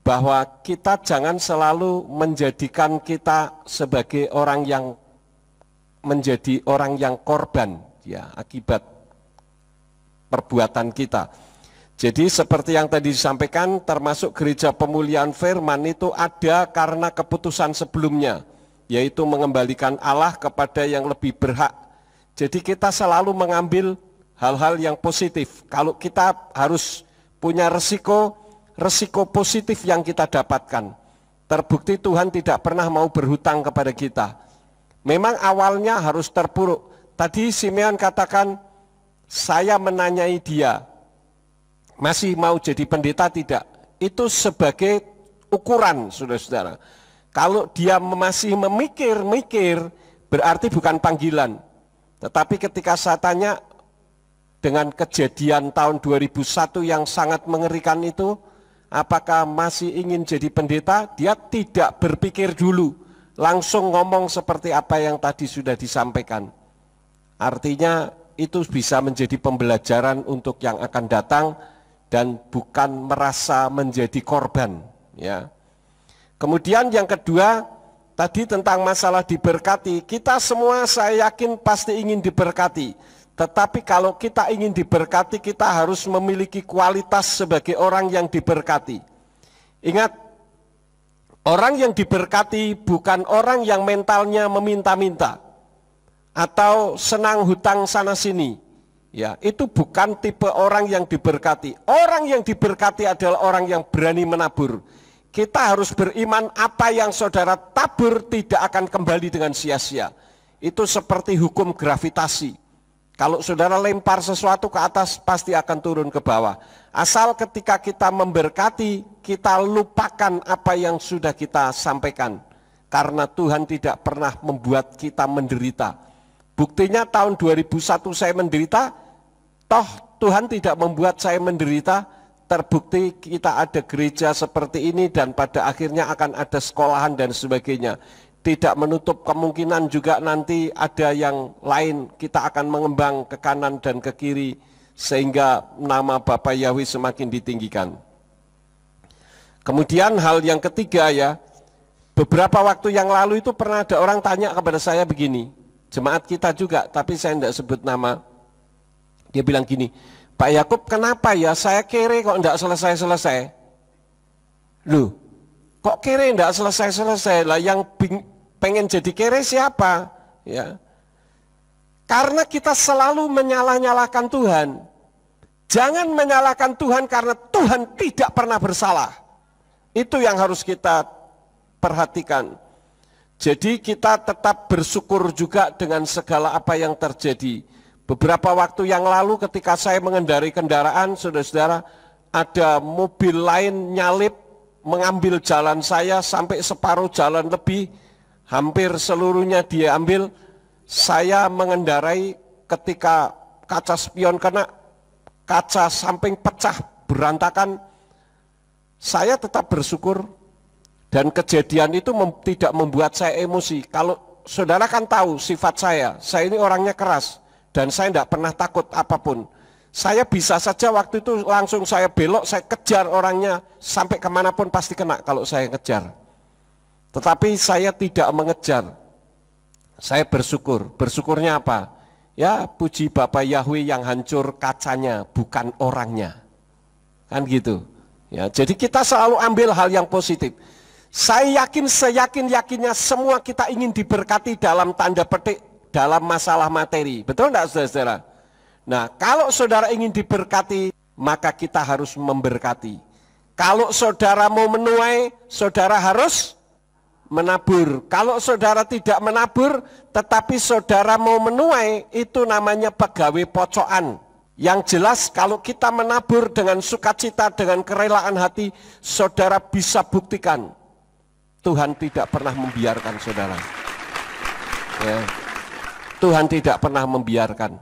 bahwa kita jangan selalu menjadikan kita sebagai orang yang menjadi orang yang korban ya akibat perbuatan kita. Jadi seperti yang tadi disampaikan, termasuk gereja pemulihan firman itu ada karena keputusan sebelumnya, yaitu mengembalikan Allah kepada yang lebih berhak. Jadi kita selalu mengambil hal-hal yang positif. Kalau kita harus punya resiko positif yang kita dapatkan. Terbukti Tuhan tidak pernah mau berhutang kepada kita. Memang awalnya harus terpuruk. Tadi Simeon katakan, saya menanyai dia, masih mau jadi pendeta tidak? Itu sebagai ukuran, saudara-saudara. Kalau dia masih memikir-mikir, berarti bukan panggilan. Tetapi ketika saya tanya, dengan kejadian tahun 2001 yang sangat mengerikan itu, apakah masih ingin jadi pendeta? Dia tidak berpikir dulu, langsung ngomong seperti apa yang tadi sudah disampaikan. Artinya itu bisa menjadi pembelajaran untuk yang akan datang dan bukan merasa menjadi korban. Ya. Kemudian yang kedua, tadi tentang masalah diberkati. Kita semua saya yakin pasti ingin diberkati. Tetapi kalau kita ingin diberkati, kita harus memiliki kualitas sebagai orang yang diberkati. Ingat, orang yang diberkati bukan orang yang mentalnya meminta-minta atau senang hutang sana-sini. Ya, itu bukan tipe orang yang diberkati. Orang yang diberkati adalah orang yang berani menabur. Kita harus beriman apa yang saudara tabur tidak akan kembali dengan sia-sia. Itu seperti hukum gravitasi. Kalau saudara lempar sesuatu ke atas, pasti akan turun ke bawah. Asal ketika kita memberkati, kita lupakan apa yang sudah kita sampaikan. Karena Tuhan tidak pernah membuat kita menderita. Buktinya tahun 2001 saya menderita, toh Tuhan tidak membuat saya menderita. Terbukti kita ada gereja seperti ini dan pada akhirnya akan ada sekolahan dan sebagainya. Tidak menutup kemungkinan juga nanti ada yang lain, kita akan mengembang ke kanan dan ke kiri sehingga nama Bapak Yahweh semakin ditinggikan. Kemudian hal yang ketiga ya, beberapa waktu yang lalu itu pernah ada orang tanya kepada saya begini, jemaat kita juga tapi saya tidak sebut nama. Dia bilang gini, Pak Yakub kenapa ya saya kere kok tidak selesai-selesai? Loh, kok kere tidak selesai-selesai? Lah yang pengen jadi kere siapa? Ya. Karena kita selalu menyalah-nyalahkan Tuhan. Jangan menyalahkan Tuhan karena Tuhan tidak pernah bersalah. Itu yang harus kita perhatikan. Jadi kita tetap bersyukur juga dengan segala apa yang terjadi. Beberapa waktu yang lalu ketika saya mengendarai kendaraan, saudara-saudara, ada mobil lain nyalip mengambil jalan saya sampai separuh jalan lebih. Hampir seluruhnya dia ambil. Saya mengendarai ketika kaca spion kena, kaca samping pecah berantakan. Saya tetap bersyukur dan kejadian itu tidak membuat saya emosi. Kalau saudara kan tahu sifat saya ini orangnya keras dan saya tidak pernah takut apapun. Saya bisa saja waktu itu langsung saya belok, saya kejar orangnya sampai kemanapun pasti kena kalau saya kejar. Tetapi saya tidak mengejar, saya bersyukur. Bersyukurnya apa? Ya puji Bapak Yahweh yang hancur kacanya, bukan orangnya. Kan gitu. Ya, jadi kita selalu ambil hal yang positif. Saya yakin, seyakin-yakinnya semua kita ingin diberkati dalam tanda petik, dalam masalah materi. Betul enggak saudara-saudara? Nah kalau saudara ingin diberkati, maka kita harus memberkati. Kalau saudara mau menuai, saudara harus menabur. Kalau saudara tidak menabur, tetapi saudara mau menuai, itu namanya pegawai pocokan. Yang jelas kalau kita menabur dengan sukacita, dengan kerelaan hati, saudara bisa buktikan Tuhan tidak pernah membiarkan saudara. Ya. Tuhan tidak pernah membiarkan.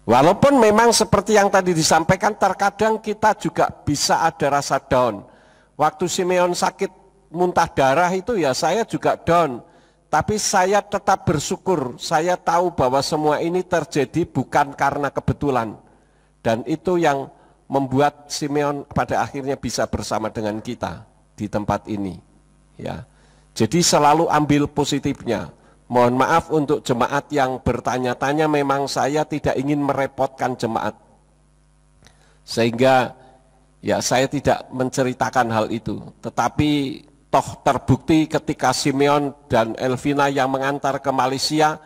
Walaupun memang seperti yang tadi disampaikan, terkadang kita juga bisa ada rasa down. Waktu Simeon sakit muntah darah itu ya saya juga down. Tapi saya tetap bersyukur, saya tahu bahwa semua ini terjadi bukan karena kebetulan. Dan itu yang membuat Simeon pada akhirnya bisa bersama dengan kita di tempat ini. Ya. Jadi selalu ambil positifnya. Mohon maaf untuk jemaat yang bertanya-tanya, memang saya tidak ingin merepotkan jemaat. Sehingga ya saya tidak menceritakan hal itu. Tetapi toh terbukti ketika Simeon dan Elvina yang mengantar ke Malaysia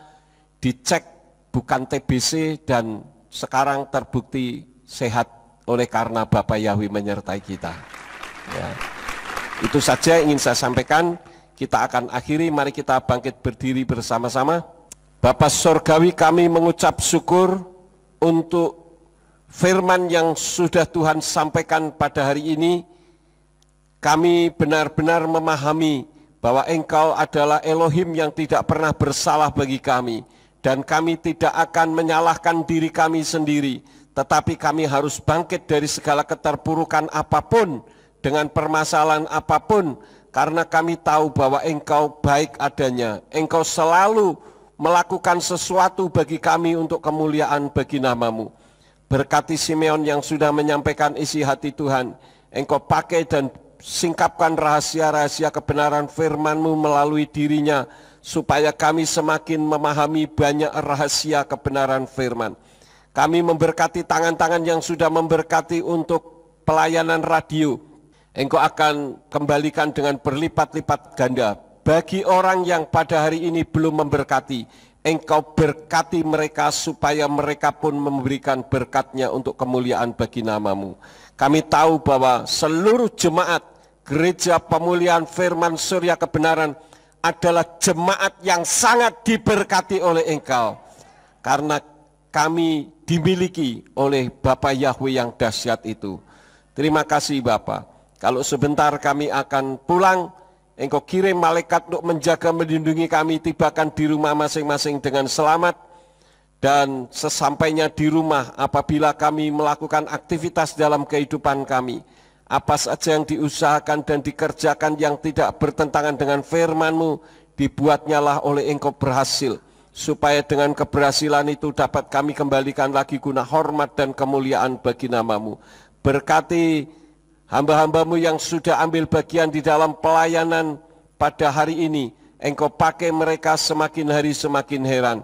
dicek bukan TBC dan sekarang terbukti sehat oleh karena Bapak Yahweh menyertai kita. Ya. Itu saja yang ingin saya sampaikan. Kita akan akhiri, mari kita bangkit berdiri bersama-sama. Bapa Surgawi, kami mengucap syukur untuk firman yang sudah Tuhan sampaikan pada hari ini. Kami benar-benar memahami bahwa Engkau adalah Elohim yang tidak pernah bersalah bagi kami. Dan kami tidak akan menyalahkan diri kami sendiri. Tetapi kami harus bangkit dari segala keterpurukan apapun, dengan permasalahan apapun. Karena kami tahu bahwa Engkau baik adanya. Engkau selalu melakukan sesuatu bagi kami untuk kemuliaan bagi nama-Mu. Berkati Simeon yang sudah menyampaikan isi hati Tuhan. Engkau pakai dan singkapkan rahasia-rahasia kebenaran firman-Mu melalui dirinya, supaya kami semakin memahami banyak rahasia kebenaran firman. Kami memberkati tangan-tangan yang sudah memberkati untuk pelayanan radio. Engkau akan kembalikan dengan berlipat-lipat ganda. Bagi orang yang pada hari ini belum memberkati, Engkau berkati mereka supaya mereka pun memberikan berkat-Nya untuk kemuliaan bagi nama-Mu. Kami tahu bahwa seluruh jemaat Gereja Pemulihan Firman Surya Kebenaran adalah jemaat yang sangat diberkati oleh Engkau. Karena kami dimiliki oleh Bapa Yahweh yang dahsyat itu. Terima kasih Bapa. Kalau sebentar kami akan pulang, Engkau kirim malaikat untuk menjaga melindungi kami, tibakan di rumah masing-masing dengan selamat. Dan sesampainya di rumah, apabila kami melakukan aktivitas dalam kehidupan kami, apa saja yang diusahakan dan dikerjakan yang tidak bertentangan dengan firman-Mu, dibuatnyalah oleh Engkau berhasil, supaya dengan keberhasilan itu dapat kami kembalikan lagi guna hormat dan kemuliaan bagi nama-Mu. Berkati hamba-hamba-Mu yang sudah ambil bagian di dalam pelayanan pada hari ini. Engkau pakai mereka semakin hari semakin heran.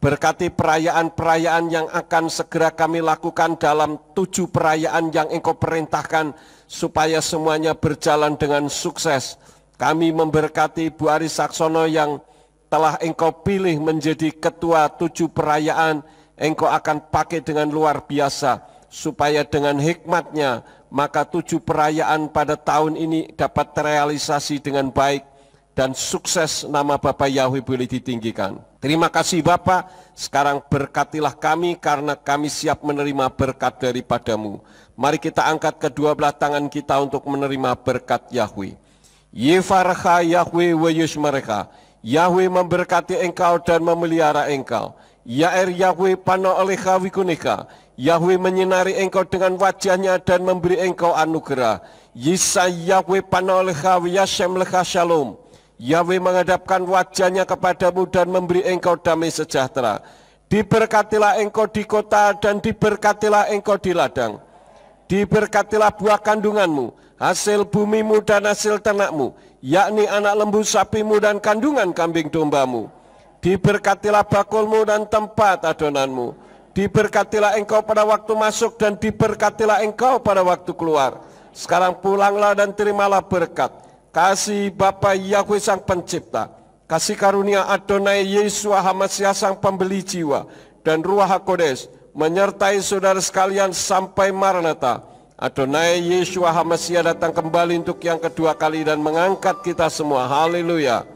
Berkati perayaan-perayaan yang akan segera kami lakukan dalam 7 perayaan yang Engkau perintahkan, supaya semuanya berjalan dengan sukses. Kami memberkati Bu Aris Saksono yang telah Engkau pilih menjadi ketua 7 perayaan. Engkau akan pakai dengan luar biasa, supaya dengan hikmat-Nya, maka 7 perayaan pada tahun ini dapat terrealisasi dengan baik, dan sukses nama Bapa Yahweh boleh ditinggikan. Terima kasih Bapa, sekarang berkatilah kami karena kami siap menerima berkat daripada-Mu. Mari kita angkat kedua belah tangan kita untuk menerima berkat Yahweh. Yefarcha Yahweh wa yishmercha. Yahweh memberkati engkau dan memelihara engkau. Yair Yahweh pano olecha wikunika. Yahweh menyinari engkau dengan wajahnya dan memberi engkau anugerah. Yisa Yahweh pano olecha wiyashem lecha shalom. Yahweh menghadapkan wajahnya kepadamu dan memberi engkau damai sejahtera. Diberkatilah engkau di kota dan diberkatilah engkau di ladang. Diberkatilah buah kandunganmu, hasil bumimu dan hasil ternakmu, yakni anak lembu sapimu dan kandungan kambing dombamu. Diberkatilah bakulmu dan tempat adonanmu. Diberkatilah engkau pada waktu masuk dan diberkatilah engkau pada waktu keluar. Sekarang pulanglah dan terimalah berkat. Kasih Bapa Yahweh Sang Pencipta, kasih karunia Adonai Yeshua HaMasiah Sang Pembeli Jiwa, dan Ruach HaKodes menyertai saudara sekalian sampai Maranatha. Adonai Yeshua HaMasiah datang kembali untuk yang kedua kali dan mengangkat kita semua. Haleluya.